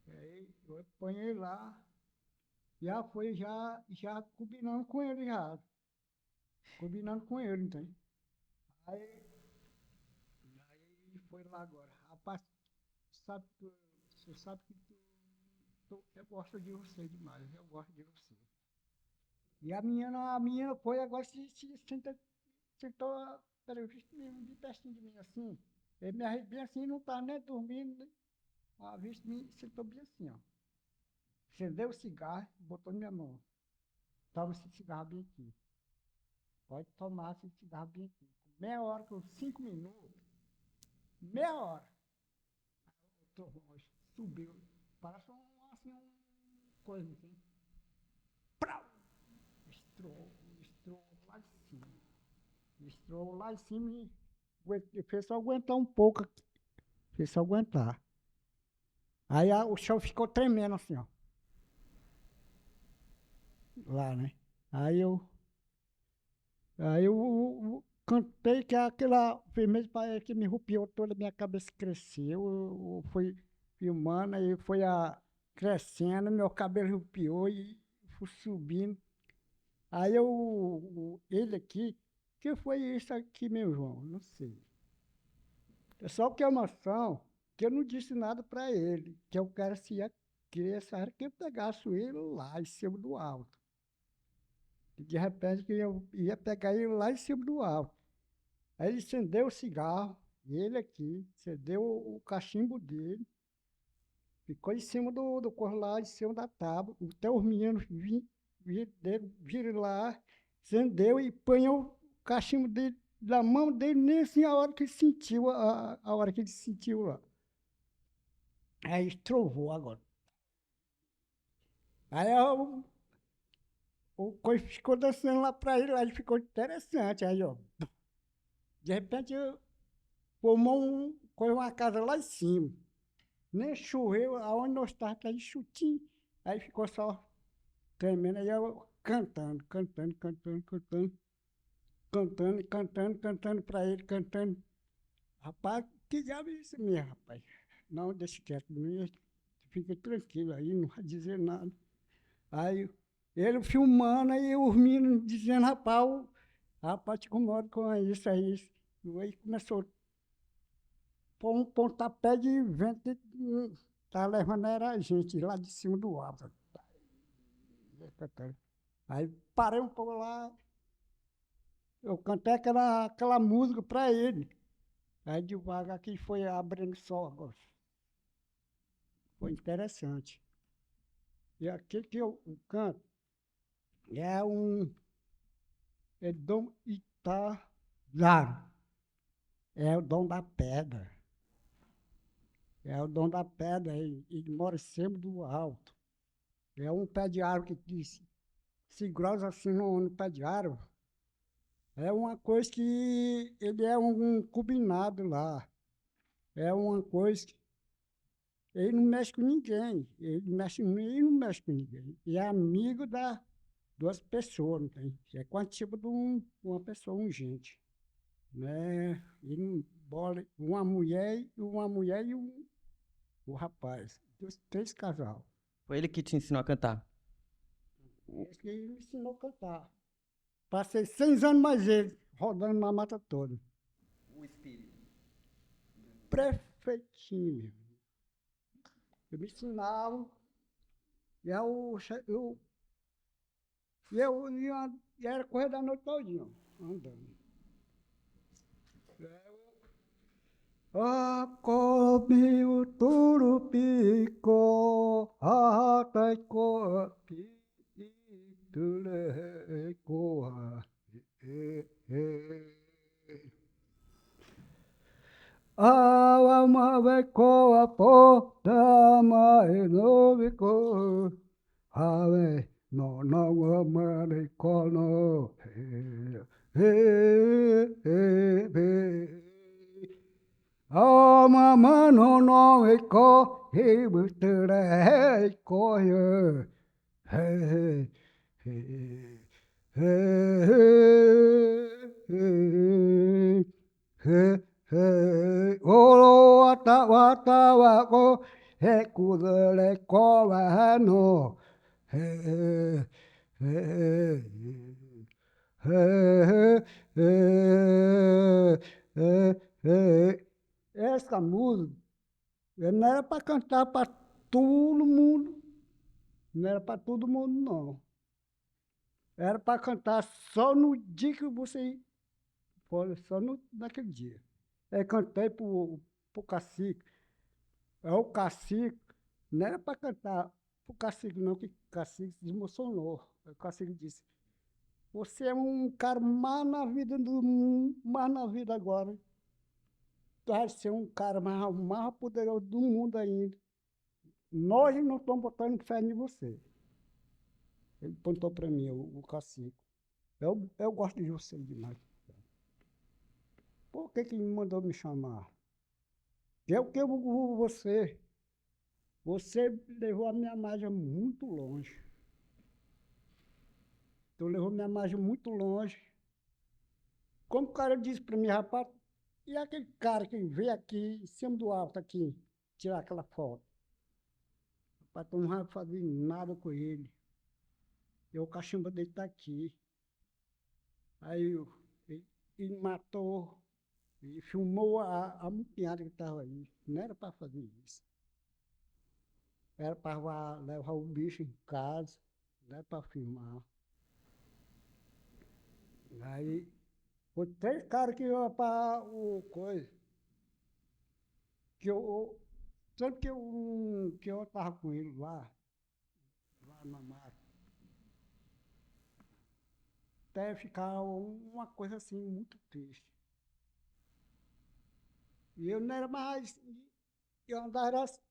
Aí eu ponhei lá, já foi já combinando com ele já. Combinando com ele, entende? Aí foi lá agora. Rapaz, você sabe que eu gosto de você demais, eu gosto de você. E a menina foi agora sentou, peraí, de pertinho de mim assim. Ele me arrepiou bem assim, não estava nem dormindo, né? A vista me sentou bem assim, ó. Acendeu o cigarro, botou na minha mão. Toma esse cigarro bem aqui. Pode tomar esse cigarro bem aqui. Meia hora, com 5 minutos. Meia hora. O trovão subiu. Parece uma coisa assim. Prau! Estrou lá em cima. Estrou lá em cima e fez só aguentar um pouco aqui. Fez só aguentar. Aí o chão ficou tremendo assim, ó. Lá, né? Aí eu cantei que aquela firmeza que me rupiou toda, a minha cabeça cresceu, eu fui filmando, aí foi crescendo, meu cabelo rupiou e fui subindo. Aí ele aqui, que foi isso aqui, meu João? Não sei. É só que é uma ação que eu não disse nada para ele, que eu quero que eu pegasse ele lá em cima do alto. E de repente que eu ia pegar ele lá em cima do alto. Aí ele acendeu o cigarro, ele aqui, acendeu o cachimbo dele, ficou em cima do corpo lá, em cima da tábua. Até os meninos viram lá, acendeu e apanhou o cachimbo dele da mão dele, nem assim a hora que ele sentiu, a hora que ele sentiu lá. Aí trovou agora. Aí o coisa ficou dançando lá para ele, lá ele ficou interessante. Aí, ó, de repente, formou uma casa lá em cima. Nem choveu, aonde nós estávamos, tá enxutinho. Aí ficou só tremendo, aí eu cantando para ele, cantando. Rapaz, que diabo é isso mesmo, rapaz? Não, deixa quieto, fica tranquilo aí, não vai dizer nada. Aí ele filmando, aí os meninos dizendo, rapaz, te incomoda com isso aí. Aí começou foi um pontapé de vento, tá levando era a gente lá de cima do alto. Aí parei um pouco lá, eu cantei aquela música para ele. Aí devagar que foi abrindo só agora. Foi interessante. E aquele que eu canto é Dom Itazaro. É o dom da pedra. É o dom da pedra, ele mora em cima do alto. É um pé de árvore que se grossa assim no pé de árvore. É uma coisa que ele é um combinado lá. É uma coisa que ele não mexe com ninguém. Ele não mexe com ninguém. E é amigo das duas pessoas, não tem? É quase tipo de uma pessoa, um gente. Né? Ele bola uma mulher e um rapaz. Três casal. Foi ele que te ensinou a cantar? Esse que ele me ensinou a cantar. Passei 6 anos mais ele, rodando na mata toda. O espírito. Prefeitinho. Eu me ensinava. E e era correr da noite todinha, andando. Comi o turupico, ataico, tulecoa. Awa vai coa porta mai novico, ave no mare cono, mama no eco, he butere eco ye, hey, hey, hey, hey, hey, olo wata wata wako, he kudele ko no, hey, hey, hey, hey, hey, hey. Essa música não era para cantar para todo mundo, não era para todo mundo, não. Era para cantar só no dia que você foi, só naquele dia. Eu cantei para o cacique. O cacique, não era para cantar para o cacique, não, que o cacique se emocionou. O cacique disse: você é um cara mais na vida do mundo, mais na vida agora. Vai ser um cara mais poderoso do mundo ainda. Nós não estamos botando fé em você. Ele apontou para mim, o cacique. Eu gosto de você demais. Por que ele me mandou me chamar? Você levou a minha imagem muito longe. Tu levou minha imagem muito longe. Como o cara disse para mim, rapaz, e aquele cara que veio aqui, em cima do alto aqui, tirar aquela foto? Rapaz, tu não vai fazer nada com ele. E o cachimbo dele está aqui. Aí ele matou e filmou a muquinhada que estava aí. Não era para fazer isso. Era para levar o bicho em casa, não era para filmar. Aí, foi 3 caras que iam para o coisa. Sempre que eu estava com ele lá na mata, até ficar uma coisa assim muito triste. E eu não era mais. Eu andava assim,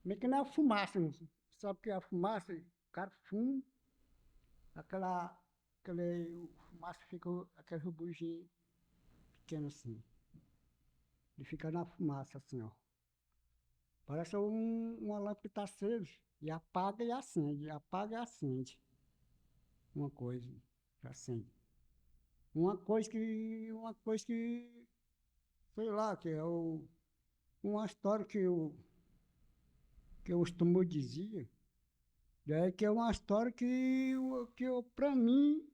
meio que nem a fumaça. Sabe o que é a fumaça? O cara fuma, aquele fumaça fica aquele rubuginho pequeno assim. Ele fica na fumaça assim, ó. Parece uma lâmpada que está acesa. E apaga e acende, apaga e acende. Uma coisa, acende. Uma coisa que, sei lá, que é uma história que o Ostumbo dizia, que é uma história que eu para mim,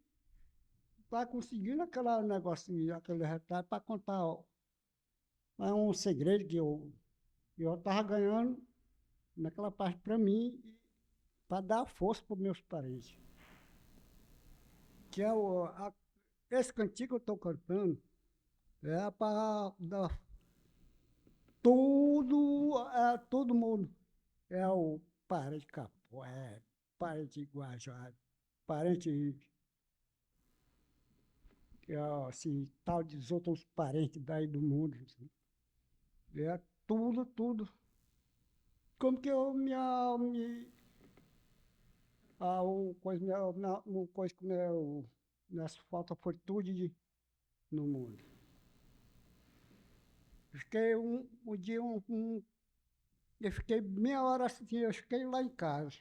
está conseguindo aquele negócio, aquele retrato para contar é um segredo que eu estava ganhando naquela parte para mim, para dar força para os meus parentes. Que é esse cantigo que eu estou cantando é para dar todo mundo. É o parente Capoé, parente Guajá, parente assim, tal dos outros parentes daí do mundo. Assim. É tudo. Como que eu coisa que nessa falta foi tudo no mundo. Eu fiquei eu fiquei meia hora assim, eu fiquei lá em casa.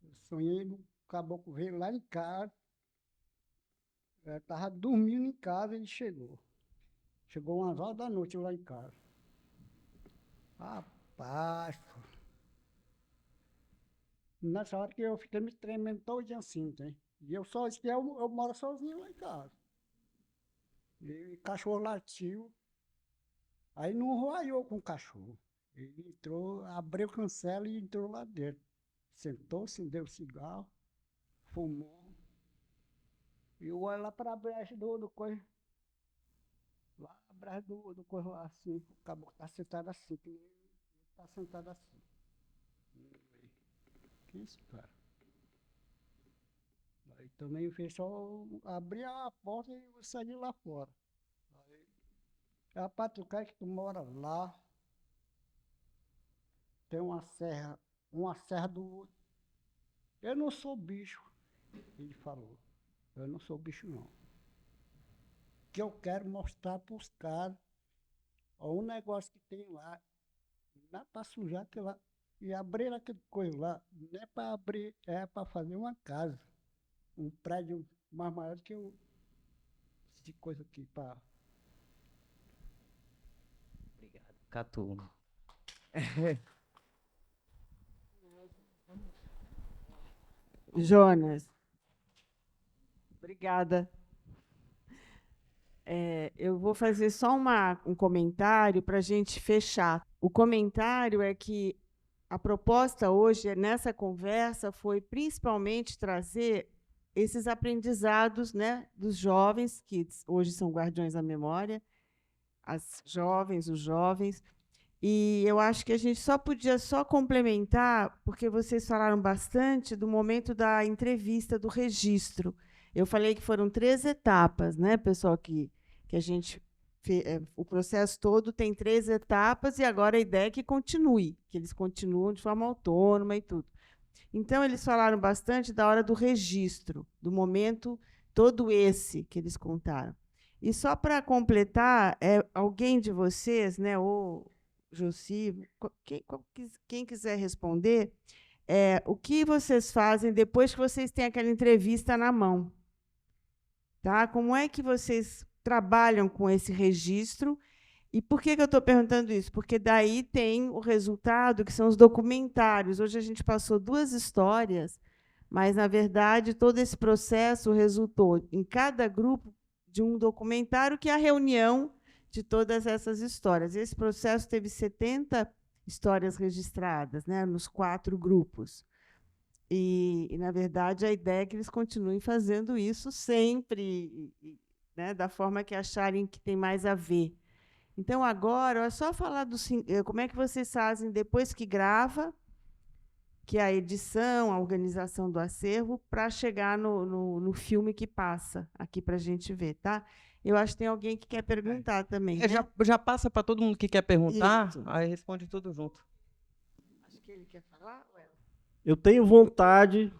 Eu sonhei, o caboclo veio lá em casa. Eu estava dormindo em casa e ele chegou. Chegou umas horas da noite lá em casa. Rapaz, nessa hora que eu fiquei me tremendo todo dia assim, tem? E eu moro sozinho lá em casa. E o cachorro latiu. Aí não roaiou com o cachorro. Ele entrou, abriu a cancela e entrou lá dentro. Sentou, acendeu o cigarro, fumou. E eu olho lá para a brecha do coisa. Lá a brecha do coisa lá assim. O caboclo está sentado assim, que ele está sentado assim. Que isso, cara? Aí também fez só abrir a porta e sair lá fora. Aí, a Patucai que tu mora lá, tem uma serra do... Eu não sou bicho, ele falou. Eu não sou bicho, não. Que eu quero mostrar para os caras um negócio que tem lá. Não é para sujar aquilo lá. E abrir aquela coisa lá, não é para abrir, é para fazer uma casa. Um prédio mais maior que de coisa aqui para... Obrigado, Catu. Jonas, obrigada. Eu vou fazer só um comentário para a gente fechar. O comentário é que a proposta hoje, nessa conversa, foi principalmente trazer esses aprendizados, né, dos jovens, que hoje são guardiões da memória, as jovens, os jovens. E eu acho que a gente podia complementar, porque vocês falaram bastante do momento da entrevista, do registro. Eu falei que foram 3 etapas, né, pessoal, que a gente o processo todo tem 3 etapas e agora a ideia é que continue, que eles continuam de forma autônoma e tudo. Então, eles falaram bastante da hora do registro, do momento todo esse que eles contaram. E só para completar, alguém de vocês, né, ou Josi, quem quiser responder, o que vocês fazem depois que vocês têm aquela entrevista na mão? Tá? Como é que vocês trabalham com esse registro? E por que eu estou perguntando isso? Porque daí tem o resultado, que são os documentários. Hoje a gente passou 2 histórias, mas, na verdade, todo esse processo resultou em cada grupo de um documentário, que é a reunião de todas essas histórias. Esse processo teve 70 histórias registradas, né, nos 4 grupos. E, na verdade, a ideia é que eles continuem fazendo isso sempre, né, da forma que acharem que tem mais a ver. Então, agora, é só falar como é que vocês fazem depois que grava, que é a edição, a organização do acervo, para chegar no filme que passa aqui para a gente ver, tá? Eu acho que tem alguém que quer perguntar também. Né? Já passa para todo mundo que quer perguntar, Isso. aí responde tudo junto. Acho que ele quer falar. Eu tenho vontade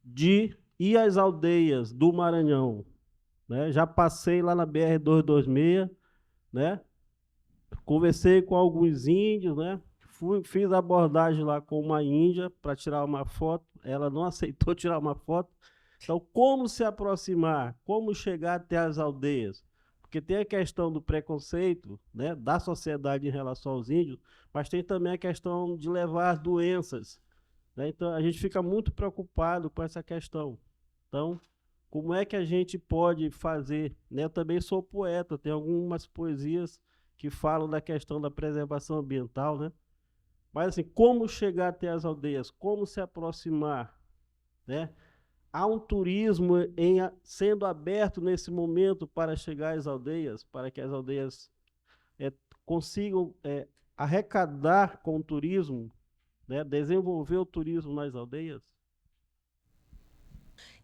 de ir às aldeias do Maranhão, né? Já passei lá na BR-226, né? Conversei com alguns índios, né? Fiz abordagem lá com uma índia para tirar uma foto. Ela não aceitou tirar uma foto. Então, como se aproximar? Como chegar até as aldeias? Porque tem a questão do preconceito, né, da sociedade em relação aos índios, mas tem também a questão de levar doenças, né? Então, a gente fica muito preocupado com essa questão. Então, como é que a gente pode fazer? Né? Eu também sou poeta, tenho algumas poesias que falam da questão da preservação ambiental, né? Mas assim, como chegar até as aldeias, como se aproximar, né? Há um turismo sendo aberto nesse momento para chegar às aldeias, para que as aldeias consigam arrecadar com o turismo, né? Desenvolver o turismo nas aldeias.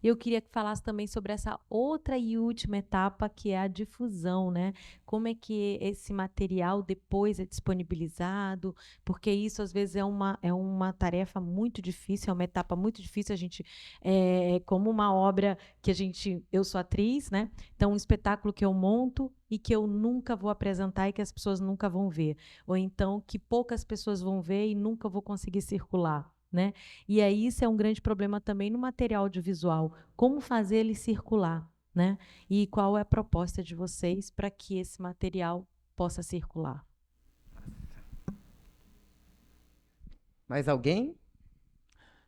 Eu queria que falasse também sobre essa outra e última etapa, que é a difusão, né? Como é que esse material depois é disponibilizado, porque isso às vezes é uma tarefa muito difícil, é uma etapa muito difícil. A gente, como uma obra que eu sou atriz, né? Então, um espetáculo que eu monto e que eu nunca vou apresentar e que as pessoas nunca vão ver, ou então que poucas pessoas vão ver e nunca vou conseguir circular. Né? E aí isso é um grande problema também no material audiovisual, como fazer ele circular, né? E qual é a proposta de vocês para que esse material possa circular? Mais alguém?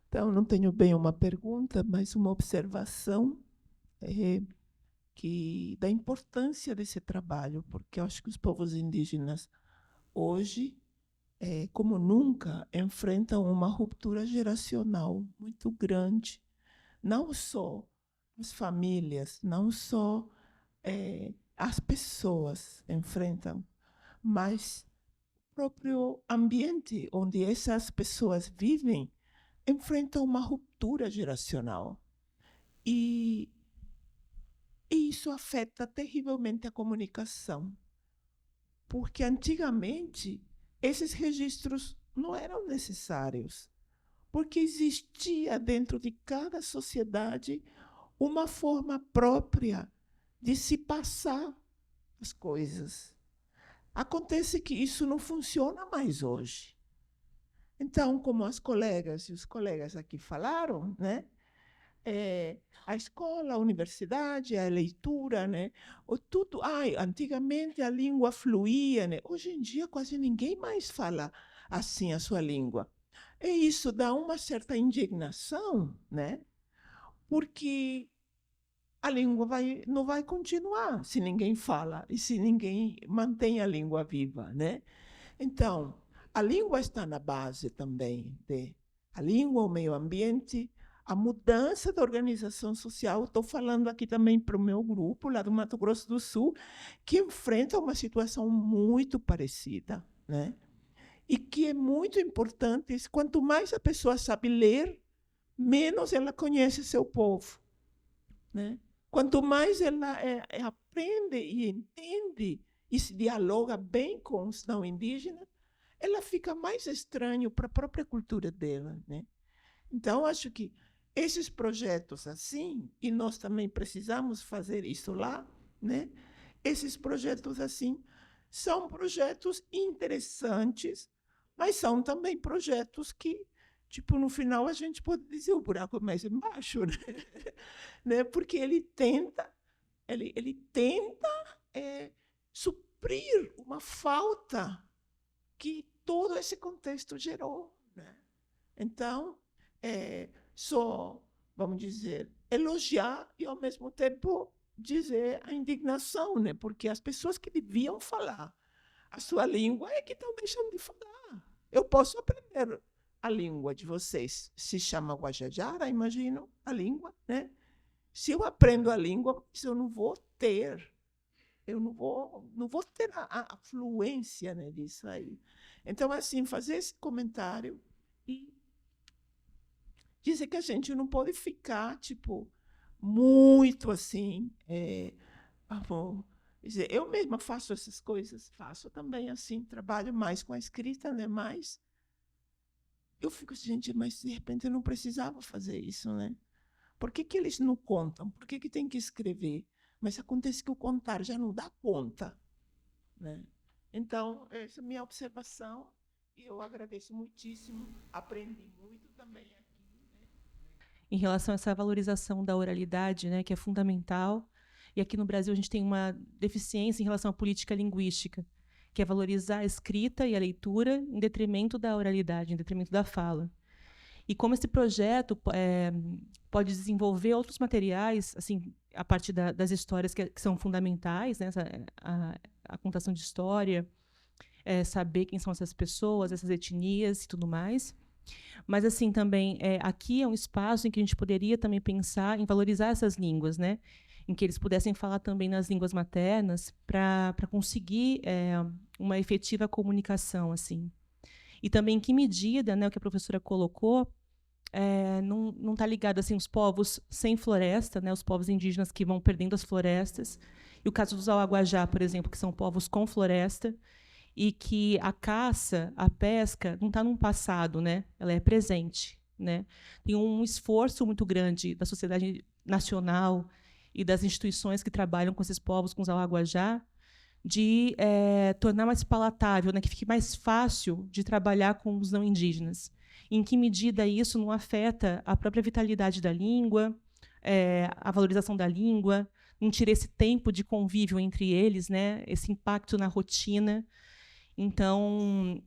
Então, não tenho bem uma pergunta, mas uma observação da importância desse trabalho, porque eu acho que os povos indígenas hoje, como nunca, enfrentam uma ruptura geracional muito grande. Não só as famílias, não só as pessoas enfrentam, mas o próprio ambiente onde essas pessoas vivem enfrenta uma ruptura geracional. E isso afeta terrivelmente a comunicação, porque antigamente esses registros não eram necessários, porque existia dentro de cada sociedade uma forma própria de se passar as coisas. Acontece que isso não funciona mais hoje. Então, como as colegas e os colegas aqui falaram, né? A escola, a universidade, a leitura, né? Tudo. Antigamente a língua fluía, né? Hoje em dia quase ninguém mais fala assim a sua língua. E isso dá uma certa indignação, né? Porque a língua não vai continuar se ninguém fala e se ninguém mantém a língua viva, né? Então, a língua está na base também a língua, o meio ambiente, a mudança da organização social. Estou falando aqui também para o meu grupo, lá do Mato Grosso do Sul, que enfrenta uma situação muito parecida, né? E que é muito importante. Quanto mais a pessoa sabe ler, menos ela conhece seu povo, né? Quanto mais ela aprende e entende e se dialoga bem com os não indígenas, ela fica mais estranho para a própria cultura dela, né? Então, acho que esses projetos assim, e nós também precisamos fazer isso lá, né? Esses projetos assim são projetos interessantes, mas são também projetos que, tipo, no final a gente pode dizer o buraco é mais embaixo, né? Porque ele tenta suprir uma falta que todo esse contexto gerou, né? Então, só, vamos dizer, elogiar e, ao mesmo tempo, dizer a indignação, né? Porque as pessoas que deviam falar a sua língua é que estão deixando de falar. Eu posso aprender a língua de vocês. Se chama Guajajara, imagino, a língua, né? Se eu aprendo a língua, eu não vou ter a fluência, né, disso aí. Então, assim, fazer esse comentário e dizer que a gente não pode ficar, tipo, muito assim. Vamos dizer, eu mesma faço essas coisas, faço também assim, trabalho mais com a escrita, né? Mas eu fico, gente, mas de repente eu não precisava fazer isso, né? Por que eles não contam? Por que tem que escrever? Mas acontece que o contar já não dá conta, né? Então, essa é a minha observação e eu agradeço muitíssimo, aprendi muito também aqui, né? Em relação a essa valorização da oralidade, né, que é fundamental, e aqui no Brasil a gente tem uma deficiência em relação à política linguística, que é valorizar a escrita e a leitura em detrimento da oralidade, em detrimento da fala. E como esse projeto pode desenvolver outros materiais, assim, a partir das histórias que são fundamentais, né, a contação de história, saber quem são essas pessoas, essas etnias e tudo mais. Mas, assim, também, aqui é um espaço em que a gente poderia também pensar em valorizar essas línguas, né? Em que eles pudessem falar também nas línguas maternas para conseguir uma efetiva comunicação, assim. E também em que medida, né, o que a professora colocou, não está ligado assim os povos sem floresta, né, os povos indígenas que vão perdendo as florestas, e o caso dos Auaguajá, por exemplo, que são povos com floresta, e que a caça, a pesca, não está num passado, né? Ela é presente, né? Tem um esforço muito grande da sociedade nacional e das instituições que trabalham com esses povos, com os Auaguajá, de tornar mais palatável, né? Que fique mais fácil de trabalhar com os não indígenas. Em que medida isso não afeta a própria vitalidade da língua, a valorização da língua, não tira esse tempo de convívio entre eles, né? Esse impacto na rotina. Então,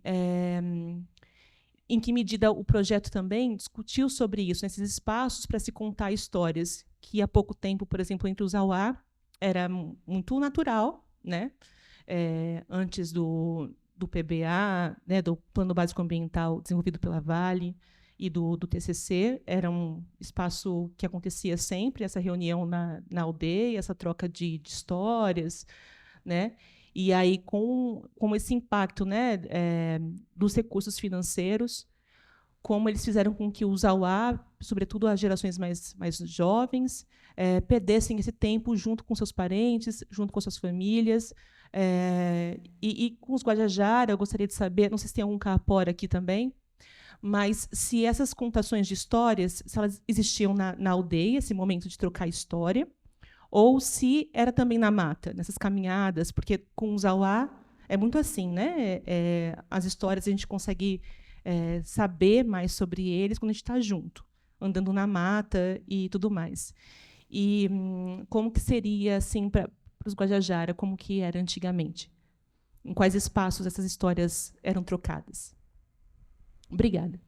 em que medida o projeto também discutiu sobre isso, nesses espaços para se contar histórias, que há pouco tempo, por exemplo, entre os Auá, era muito natural, né? Antes do PBA, né, do Plano Básico Ambiental desenvolvido pela Vale e do TCC, era um espaço que acontecia sempre, essa reunião na aldeia, essa troca de histórias, né? E aí, com esse impacto, né, dos recursos financeiros, como eles fizeram com que os Auá, sobretudo as gerações mais jovens, perdessem esse tempo junto com seus parentes, junto com suas famílias. E com os Guajajara, eu gostaria de saber, não sei se tem algum caapora aqui também, mas se essas contações de histórias, se elas existiam na aldeia, esse momento de trocar história, ou se era também na mata, nessas caminhadas, porque com os Auá é muito assim, né? As histórias a gente consegue saber mais sobre eles quando a gente está junto, andando na mata e tudo mais. E como que seria assim para os Guajajara, como que era antigamente? Em quais espaços essas histórias eram trocadas? Obrigada.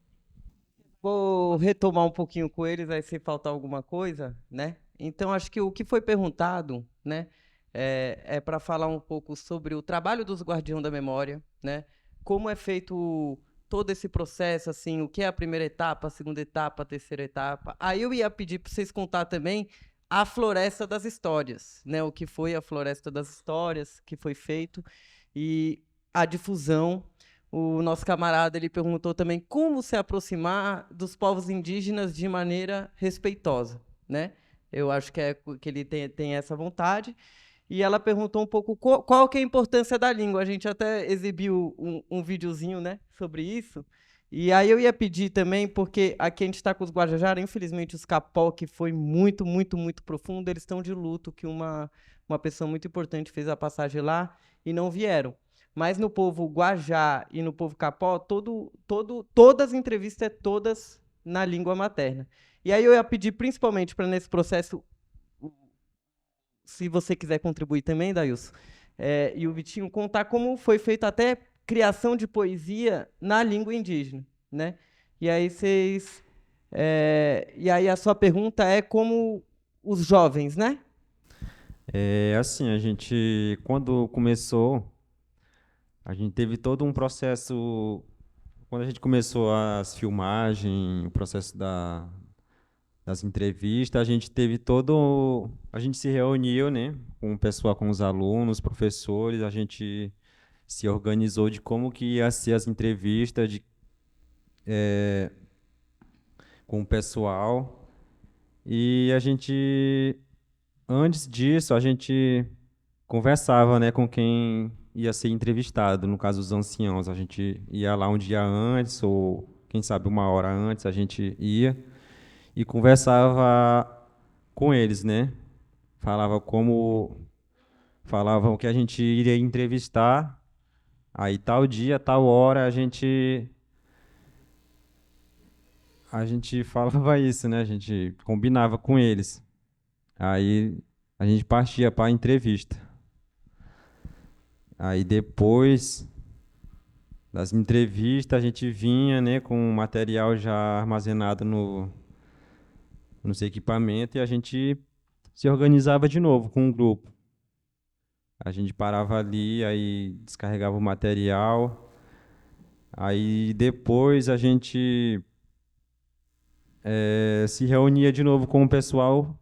Vou retomar um pouquinho com eles, aí se faltar alguma coisa, né? Então, acho que o que foi perguntado, né, é para falar um pouco sobre o trabalho dos Guardião da Memória, né? Como é feito todo esse processo, assim, o que é a primeira etapa, a segunda etapa, a terceira etapa. Aí eu ia pedir para vocês contar também a Floresta das Histórias, né? O que foi a Floresta das Histórias, que foi feito, e a difusão. O nosso camarada ele perguntou também como se aproximar dos povos indígenas de maneira respeitosa, né? Eu acho que ele tem essa vontade. E ela perguntou um pouco qual que é a importância da língua. A gente até exibiu um videozinho, né, sobre isso. E aí eu ia pedir também, porque aqui a gente está com os Guajajara, infelizmente os Capó, que foi muito, muito, muito profundo, eles estão de luto, que uma pessoa muito importante fez a passagem lá e não vieram. Mas no povo Guajá e no povo Capó, todas as entrevistas todas na língua materna. E aí eu ia pedir principalmente para nesse processo, se você quiser contribuir também, Dailson, e o Vitinho, contar como foi feita até criação de poesia na língua indígena, né? E aí e aí a sua pergunta é como os jovens, né? Assim, a gente, quando começou, a gente teve todo um processo, quando a gente começou as filmagens, o processo das entrevistas, a gente teve a gente se reuniu, né, com o pessoal, com os alunos, professores, a gente se organizou de como que ia ser as entrevistas com o pessoal, e a gente, antes disso, a gente conversava, né, com quem ia ser entrevistado, no caso os anciãos, a gente ia lá um dia antes, ou quem sabe uma hora antes, a gente ia e conversava com eles, né? Falavam que a gente iria entrevistar, aí tal dia, tal hora a gente falava isso, né? A gente combinava com eles. Aí a gente partia para a entrevista. Aí depois das entrevistas a gente vinha, né, com o material já armazenado nos equipamentos, e a gente se organizava de novo com um grupo. A gente parava ali, aí descarregava o material. Aí depois a gente se reunia de novo com o pessoal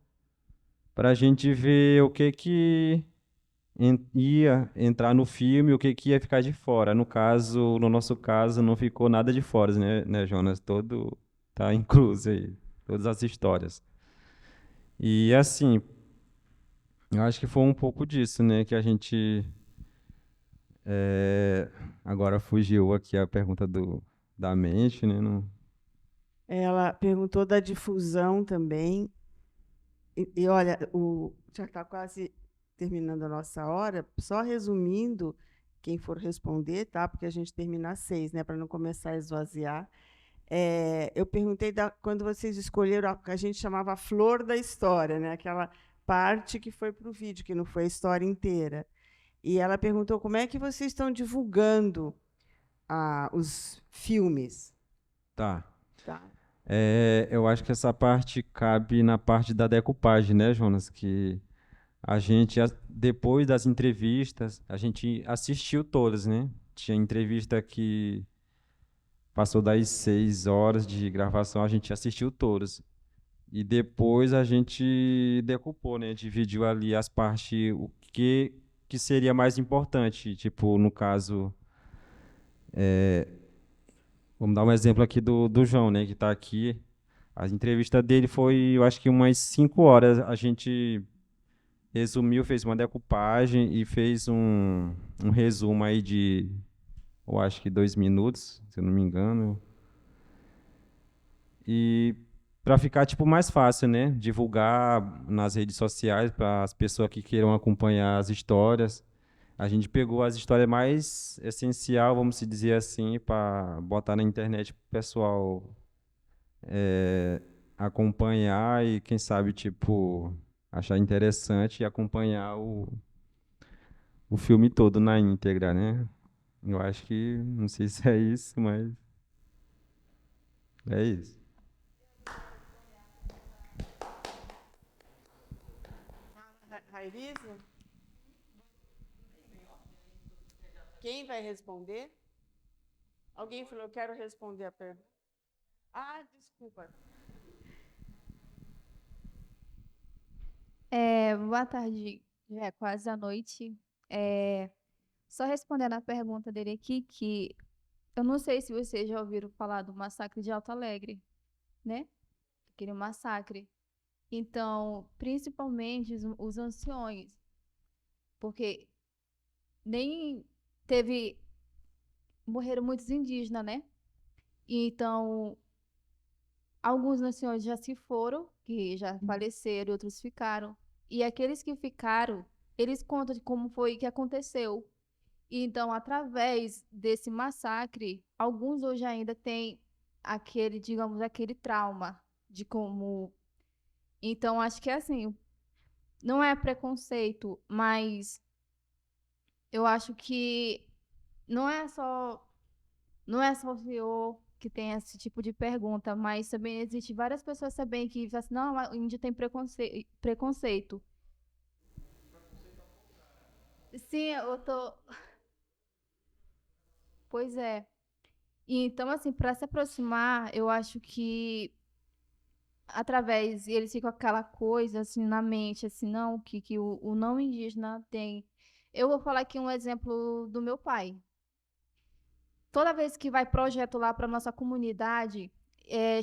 para a gente ver o que ia entrar no filme, o que ia ficar de fora. No caso, no nosso caso, não ficou nada de fora, né, Jonas? Todo tá incluso aí, todas as histórias. E assim, eu acho que foi um pouco disso, né, que a gente agora fugiu aqui a pergunta da mente, né? Não... Ela perguntou da difusão também. E olha, já está quase terminando a nossa hora. Só resumindo, quem for responder, tá? Porque a gente termina às 6, né? Para não começar a esvaziar. Eu perguntei quando vocês escolheram a que a gente chamava a flor da história, né? Aquela parte que foi para o vídeo, que não foi a história inteira. E ela perguntou como é que vocês estão divulgando os filmes. Tá. Tá. Eu acho que essa parte cabe na parte da decupagem, né, Jonas? Que a gente, depois das entrevistas, a gente assistiu todas, né? Tinha entrevista que passou das 6 horas de gravação, a gente assistiu todas. E depois a gente decupou, né? Dividiu ali as partes, o que seria mais importante. Tipo, no caso, vamos dar um exemplo aqui do João, né? Que está aqui. A entrevista dele foi, eu acho que umas 5 horas. A gente resumiu, fez uma decupagem e fez um resumo aí de, eu acho que 2 minutos, se eu não me engano. E para ficar tipo mais fácil, né? Divulgar nas redes sociais para as pessoas que queiram acompanhar as histórias. A gente pegou as histórias mais essencial, vamos se dizer assim, para botar na internet para o pessoal acompanhar e quem sabe tipo achar interessante e acompanhar o filme todo na íntegra, né? Eu acho que não sei se é isso, mas é isso. Rairiza? Quem vai responder? Alguém falou, eu quero responder a pergunta. Desculpa. Boa tarde, já é quase a noite. Só respondendo a pergunta dele aqui, que eu não sei se vocês já ouviram falar do massacre de Alto Alegre, né? Aquele massacre. Então, principalmente os anciões, porque nem morreram muitos indígenas, né? Então, alguns anciões já se foram, que já faleceram, e outros ficaram. E aqueles que ficaram, eles contam de como foi que aconteceu. Então, através desse massacre, alguns hoje ainda têm aquele, digamos, aquele trauma de como. Então, acho que é assim, não é preconceito, mas eu acho que não é só o senhor que tem esse tipo de pergunta, mas também existe várias pessoas também que falam assim, não, o índio tem preconceito. Sim, eu tô. Pois é. E então, assim, para se aproximar, eu acho que eles ficam com aquela coisa assim na mente, assim, não, que o não indígena tem. Eu vou falar aqui um exemplo do meu pai. Toda vez que vai projeto lá para nossa comunidade,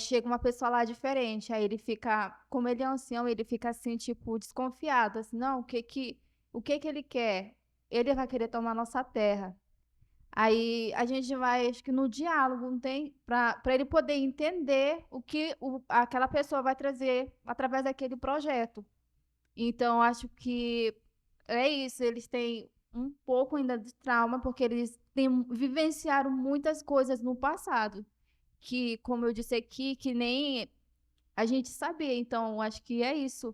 chega uma pessoa lá diferente, aí ele fica, como ele é ancião, ele fica assim, tipo, desconfiado, assim, não, o que ele quer? Ele vai querer tomar nossa terra. Aí a gente vai, acho que no diálogo, não tem? Para ele poder entender o que aquela pessoa vai trazer através daquele projeto. Então, acho que é isso. Eles têm um pouco ainda de trauma, porque eles vivenciaram muitas coisas no passado, que, como eu disse aqui, que nem a gente sabia. Então, acho que é isso.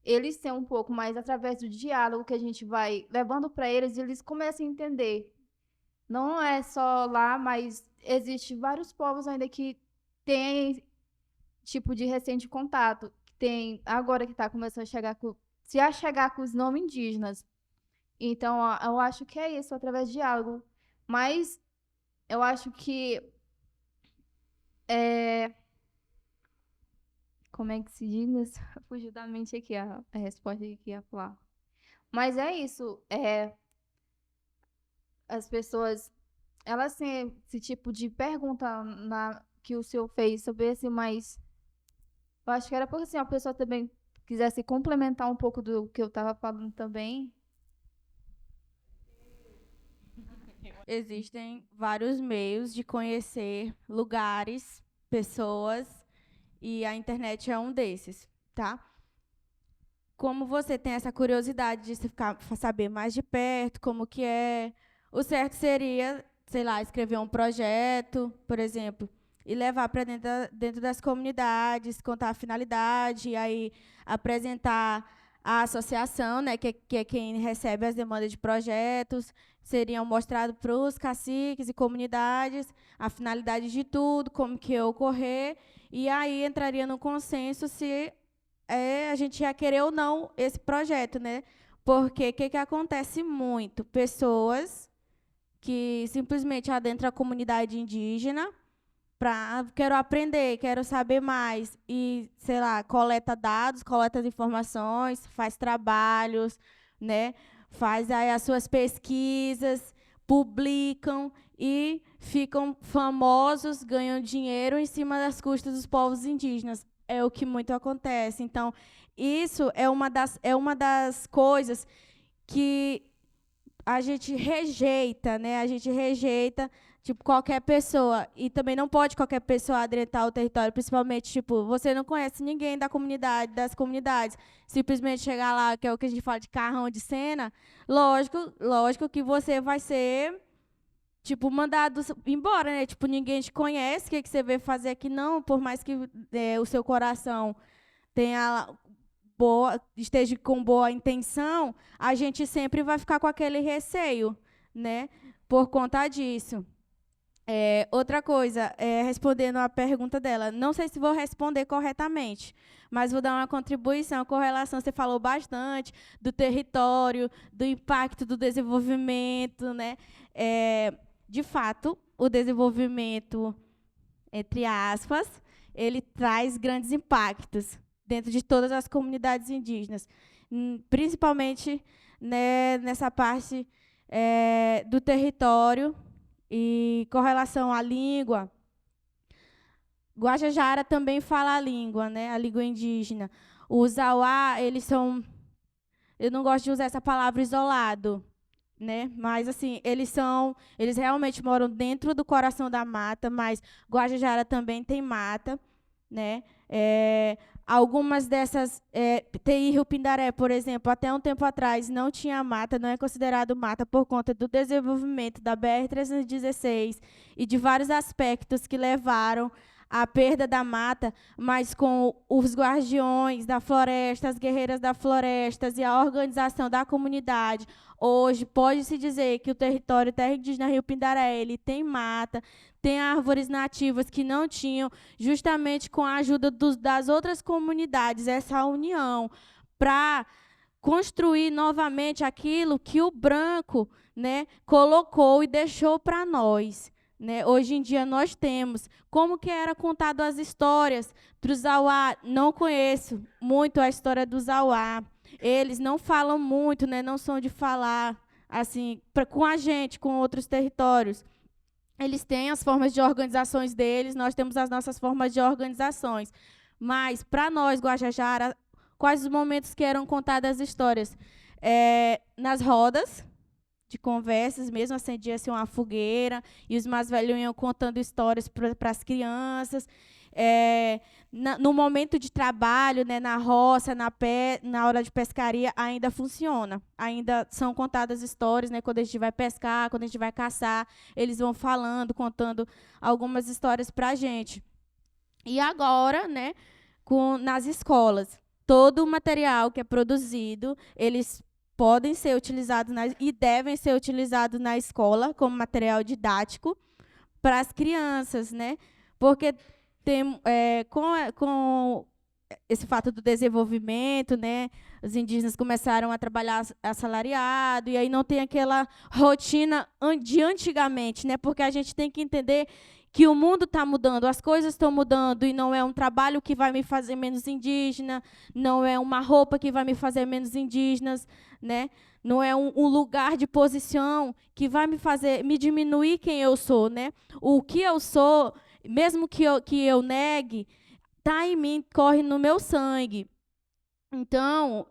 Eles têm um pouco, mas através do diálogo que a gente vai levando para eles, eles começam a entender. Não é só lá, mas existe vários povos ainda que têm tipo de recente contato. Que tem agora que está começando a chegar com os não indígenas. Então, eu acho que é isso, através de diálogo. Mas eu acho que como é que se diz? Fugiu da mente aqui a resposta que ia falar. Mas é isso. As pessoas, elas têm esse tipo de pergunta que o senhor fez sobre esse, mas eu acho que era porque assim, a pessoa também quisesse complementar um pouco do que eu estava falando também. Existem vários meios de conhecer lugares, pessoas, e a internet é um desses, tá? Como você tem essa curiosidade de saber mais de perto como que é, o certo seria, sei lá, escrever um projeto, por exemplo, e levar para dentro das comunidades, contar a finalidade, e aí apresentar a associação, né, que é quem recebe as demandas de projetos, seriam mostrados para os caciques e comunidades a finalidade de tudo, como que ia ocorrer, e aí entraria no consenso se a gente ia querer ou não esse projeto, né? Porque o que acontece muito? Pessoas que simplesmente adentram a comunidade indígena quero aprender, quero saber mais, e, sei lá, coleta dados, coleta informações, faz trabalhos, né? Faz aí as suas pesquisas, publicam e ficam famosos, ganham dinheiro em cima das custas dos povos indígenas. É o que muito acontece. Então, isso é uma das coisas que a gente rejeita, né? A gente rejeita, tipo, qualquer pessoa. E também não pode qualquer pessoa adentrar o território, principalmente, tipo, você não conhece ninguém das comunidades. Simplesmente chegar lá, que é o que a gente fala de carrão de cena, lógico que você vai ser, tipo, mandado embora, né? Tipo, ninguém te conhece, o que você veio fazer aqui? Não, por mais que o seu coração esteja com boa intenção, a gente sempre vai ficar com aquele receio, né? Por conta disso. Outra coisa, respondendo a pergunta dela, não sei se vou responder corretamente, mas vou dar uma contribuição com relação, você falou bastante do território, do impacto do desenvolvimento, né? De fato, o desenvolvimento, entre aspas, ele traz grandes impactos dentro de todas as comunidades indígenas, principalmente, né, nessa parte do território. E com relação à língua, Guajajara também fala a língua, né, a língua indígena. Os Auá, eles são, eu não gosto de usar essa palavra isolado, né, mas assim, eles realmente moram dentro do coração da mata, mas Guajajara também tem mata, né? Algumas dessas, TI Rio Pindaré, por exemplo, até um tempo atrás não tinha mata, não é considerado mata por conta do desenvolvimento da BR-316 e de vários aspectos que levaram à perda da mata, mas com os guardiões da floresta, as guerreiras da floresta e a organização da comunidade, hoje pode-se dizer que o território Terra Indígena Rio Pindaré, ele tem mata, tem árvores nativas que não tinham, justamente com a ajuda das outras comunidades, essa união, para construir novamente aquilo que o branco, né, colocou e deixou para nós. Né? Hoje em dia nós temos. Como que era contado as histórias dos Auá? Não conheço muito a história dos Auá. Eles não falam muito, né? Não são de falar assim, com a gente, com outros territórios. Eles têm as formas de organizações deles, nós temos as nossas formas de organizações. Mas, para nós, Guajajara, quais os momentos que eram contadas as histórias? Nas rodas de conversas, mesmo acendia-se uma fogueira, e os mais velhos iam contando histórias para as crianças. No momento de trabalho, né, na roça, na hora de pescaria, ainda funciona. Ainda são contadas histórias, né, quando a gente vai pescar, quando a gente vai caçar, eles vão falando, contando algumas histórias para a gente. E agora, né, nas escolas, todo o material que é produzido, eles podem ser utilizados e devem ser utilizados na escola como material didático para as crianças, né? Porque com esse fato do desenvolvimento, né? Os indígenas começaram a trabalhar assalariado, e aí não tem aquela rotina de antigamente, né? Porque a gente tem que entender que o mundo está mudando, as coisas estão mudando, e não é um trabalho que vai me fazer menos indígena, não é uma roupa que vai me fazer menos indígenas, né? Não é um lugar de posição que vai me diminuir quem eu sou, né? O que eu sou, mesmo que eu negue, está em mim, corre no meu sangue. Então,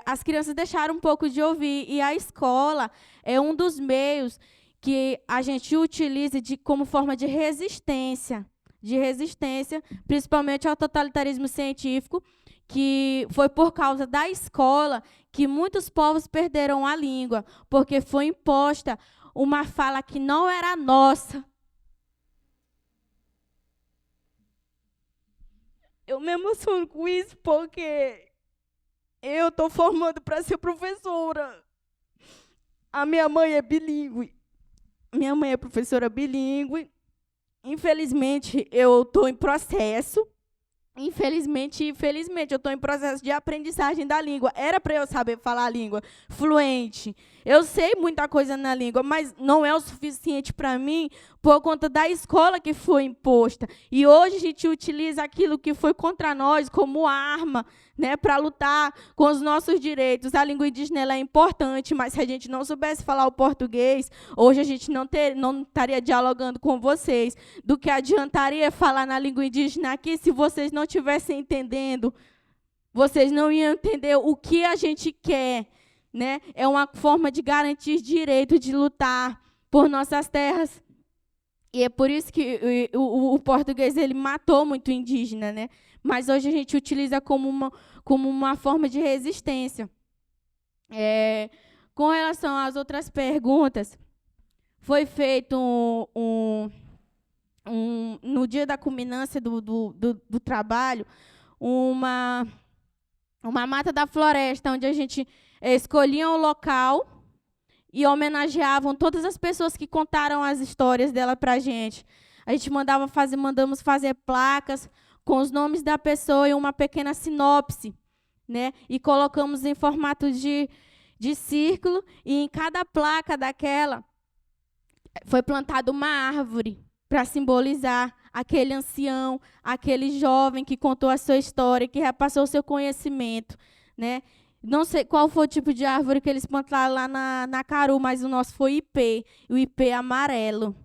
as crianças deixaram um pouco de ouvir, e a escola é um dos meios que a gente utiliza como forma de resistência, principalmente ao totalitarismo científico, que foi por causa da escola que muitos povos perderam a língua, porque foi imposta uma fala que não era nossa. Eu me emociono com isso porque eu estou formando para ser professora. A minha mãe é bilíngue. Minha mãe é professora bilíngue. Infelizmente, eu estou em processo. Infelizmente, eu estou em processo de aprendizagem da língua. Era para eu saber falar a língua fluente. Eu sei muita coisa na língua, mas não é o suficiente para mim por conta da escola que foi imposta. E hoje a gente utiliza aquilo que foi contra nós como arma, né, para lutar com os nossos direitos. A língua indígena ela é importante, mas se a gente não soubesse falar o português, hoje a gente não estaria dialogando com vocês. Do que adiantaria falar na língua indígena aqui se vocês não estivessem entendendo? Vocês não iam entender o que a gente quer, né? É uma forma de garantir direito, de lutar por nossas terras. E é por isso que o português ele matou muito indígena, né? Mas hoje a gente utiliza como uma forma de resistência. Com relação às outras perguntas, foi feito no dia da culminância do trabalho, uma mata da floresta, onde a gente escolhia um local e homenageavam todas as pessoas que contaram as histórias dela para a gente. A gente mandamos fazer placas com os nomes da pessoa e uma pequena sinopse, né? E colocamos em formato de círculo, e em cada placa daquela foi plantada uma árvore para simbolizar aquele ancião, aquele jovem que contou a sua história, que repassou o seu conhecimento, né? Não sei qual foi o tipo de árvore que eles plantaram lá na Caru, mas o nosso foi ipê, o ipê amarelo,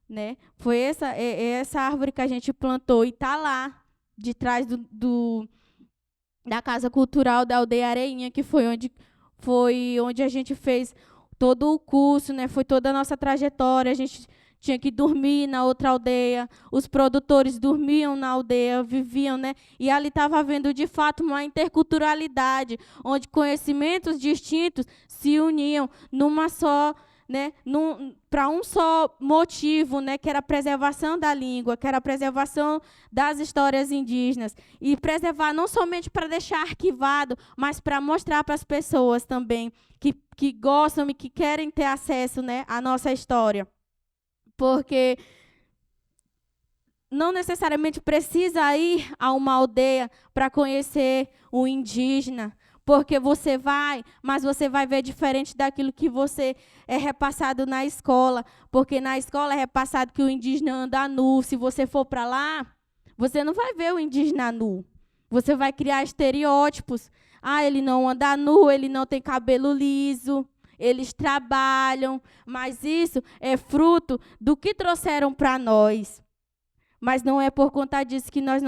né? Foi essa árvore que a gente plantou e está lá, de trás da Casa Cultural da Aldeia Areinha, que foi onde a gente fez todo o curso, né? Foi toda a nossa trajetória. A gente tinha que dormir na outra aldeia, os produtores dormiam na aldeia, viviam, né? E ali estava havendo, de fato, uma interculturalidade, onde conhecimentos distintos se uniam numa só, né? Para um só motivo, né? Que era a preservação da língua, que era a preservação das histórias indígenas. E preservar não somente para deixar arquivado, mas para mostrar para as pessoas também que gostam e que querem ter acesso, né, à nossa história. Porque não necessariamente precisa ir a uma aldeia para conhecer o indígena, porque você vai, mas você vai ver diferente daquilo que você é repassado na escola, porque na escola é repassado que o indígena anda nu. Se você for para lá, você não vai ver o indígena nu. Você vai criar estereótipos. Ah, ele não anda nu, ele não tem cabelo liso. Eles trabalham, mas isso é fruto do que trouxeram para nós. Mas não é por conta disso que nós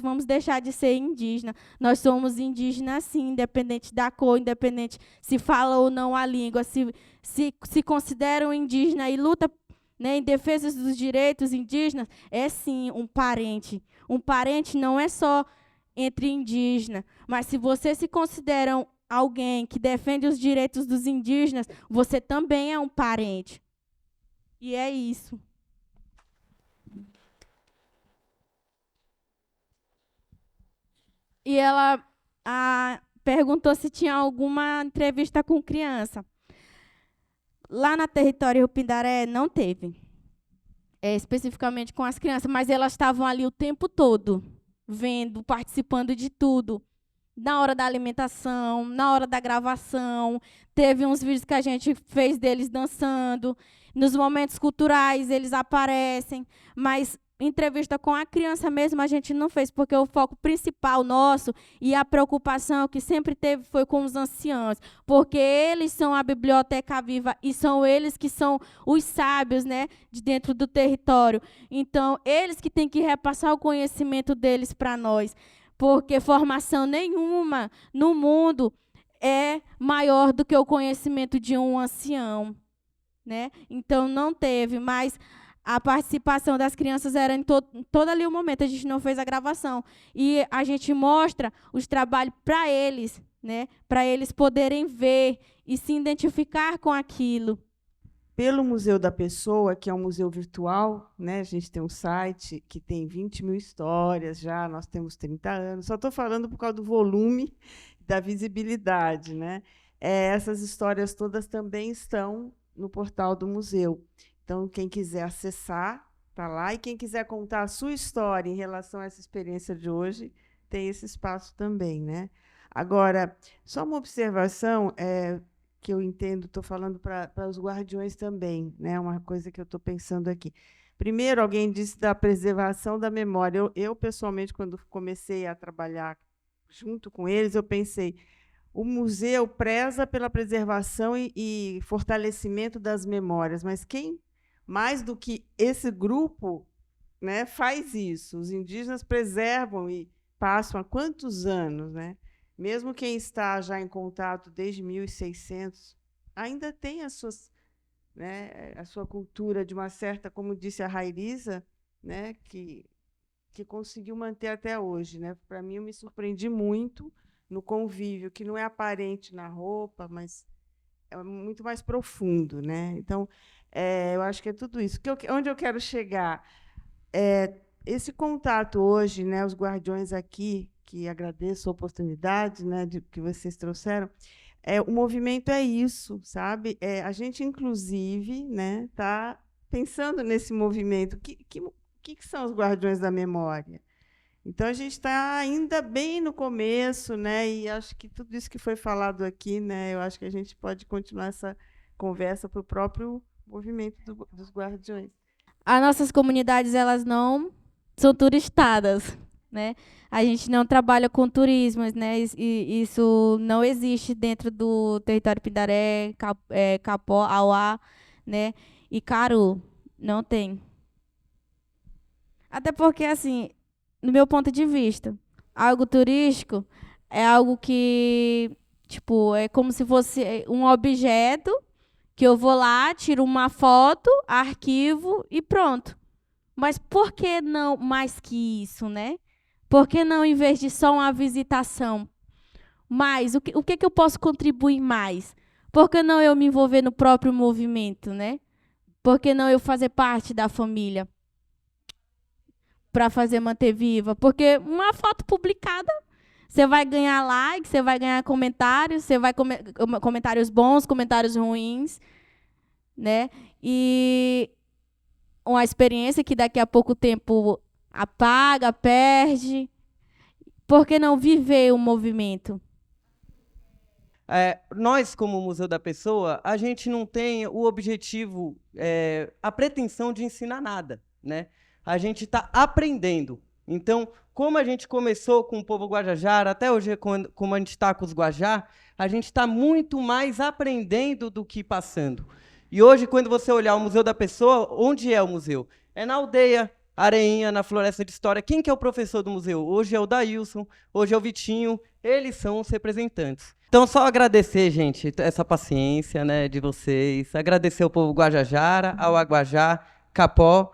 vamos deixar de ser indígena. Nós somos indígenas, sim, independente da cor, independente se fala ou não a língua, se consideram indígena e luta, né, em defesa dos direitos indígenas, é sim um parente. Um parente não é só entre indígenas, mas se você se considera alguém que defende os direitos dos indígenas, você também é um parente. E é isso. E ela perguntou se tinha alguma entrevista com criança. Lá na Território Pindaré não teve, especificamente com as crianças, mas elas estavam ali o tempo todo. vendo, participando de tudo. Na hora da alimentação, na hora da gravação, teve uns vídeos que a gente fez deles dançando. Nos momentos culturais eles aparecem, mas entrevista com a criança mesmo a gente não fez, porque o foco principal nosso e a preocupação que sempre teve foi com os anciãos, porque eles são a biblioteca viva e são eles que são os sábios, né, de dentro do território. Então, eles que têm que repassar o conhecimento deles para nós, porque formação nenhuma no mundo é maior do que o conhecimento de um ancião, né? Então, não teve, mas a participação das crianças era em todo ali o momento. A gente não fez a gravação. E a gente mostra os trabalhos para eles, né? Para eles poderem ver e se identificar com aquilo. Pelo Museu da Pessoa, que é um museu virtual, né? A gente tem um site que tem 20 mil histórias já, nós temos 30 anos. Só estou falando por causa do volume, da visibilidade, né? Essas histórias todas também estão no portal do museu. Então, quem quiser acessar, está lá. E quem quiser contar a sua história em relação a essa experiência de hoje, tem esse espaço também, né? Agora, só uma observação que eu entendo, estou falando para os guardiões também, né? Uma coisa que eu estou pensando aqui. Primeiro, alguém disse da preservação da memória. Eu, pessoalmente, quando comecei a trabalhar junto com eles, eu pensei, o museu preza pela preservação e fortalecimento das memórias, mas quem mais do que esse grupo, né, faz isso? Os indígenas preservam e passam há quantos anos, né? Mesmo quem está já em contato desde 1600, ainda tem as suas, né, a sua cultura de uma certa, como disse a Rairiza, né, que conseguiu manter até hoje, né? Para mim, eu me surpreendi muito no convívio, que não é aparente na roupa, mas é muito mais profundo, né? Então, eu acho que é tudo isso. Onde eu quero chegar? Esse contato hoje, né, os guardiões aqui, que agradeço a oportunidade, né, que vocês trouxeram, o movimento é isso, sabe? A gente, inclusive, né, está pensando nesse movimento. O que são os guardiões da memória? Então, a gente está ainda bem no começo, né, e acho que tudo isso que foi falado aqui, né, eu acho que a gente pode continuar essa conversa para o próprio movimento dos guardiões. As nossas comunidades, elas não são turistadas, né? A gente não trabalha com turismo, né? E isso não existe dentro do território Pindaré, Capó, Auá, né? E Caru, não tem. Até porque, assim, no meu ponto de vista, algo turístico é algo que, tipo, é como se fosse um objeto que eu vou lá, tiro uma foto, arquivo e pronto. Mas por que não mais que isso, né? Por que não, em vez de só uma visitação? Mas o que eu posso contribuir mais? Por que não eu me envolver no próprio movimento, né? Por que não eu fazer parte da família? Para fazer manter viva? Porque uma foto publicada, você vai ganhar like, você vai ganhar comentários, você vai comentários bons, comentários ruins, né? E uma experiência que daqui a pouco tempo apaga, perde. Por que não viver o movimento? Nós, como Museu da Pessoa, a gente não tem o objetivo, a pretensão de ensinar nada, né? A gente está aprendendo. Então, como a gente começou com o povo Guajajara, até hoje, como a gente está com os Guajá, a gente está muito mais aprendendo do que passando. E hoje, quando você olhar o Museu da Pessoa, onde é o museu? É na aldeia, Areinha, na Floresta de História. Quem que é o professor do museu? Hoje é o Daílson, hoje é o Vitinho, eles são os representantes. Então, só agradecer, gente, essa paciência, né, de vocês, agradecer ao povo Guajajara, ao Aguajá, Capó,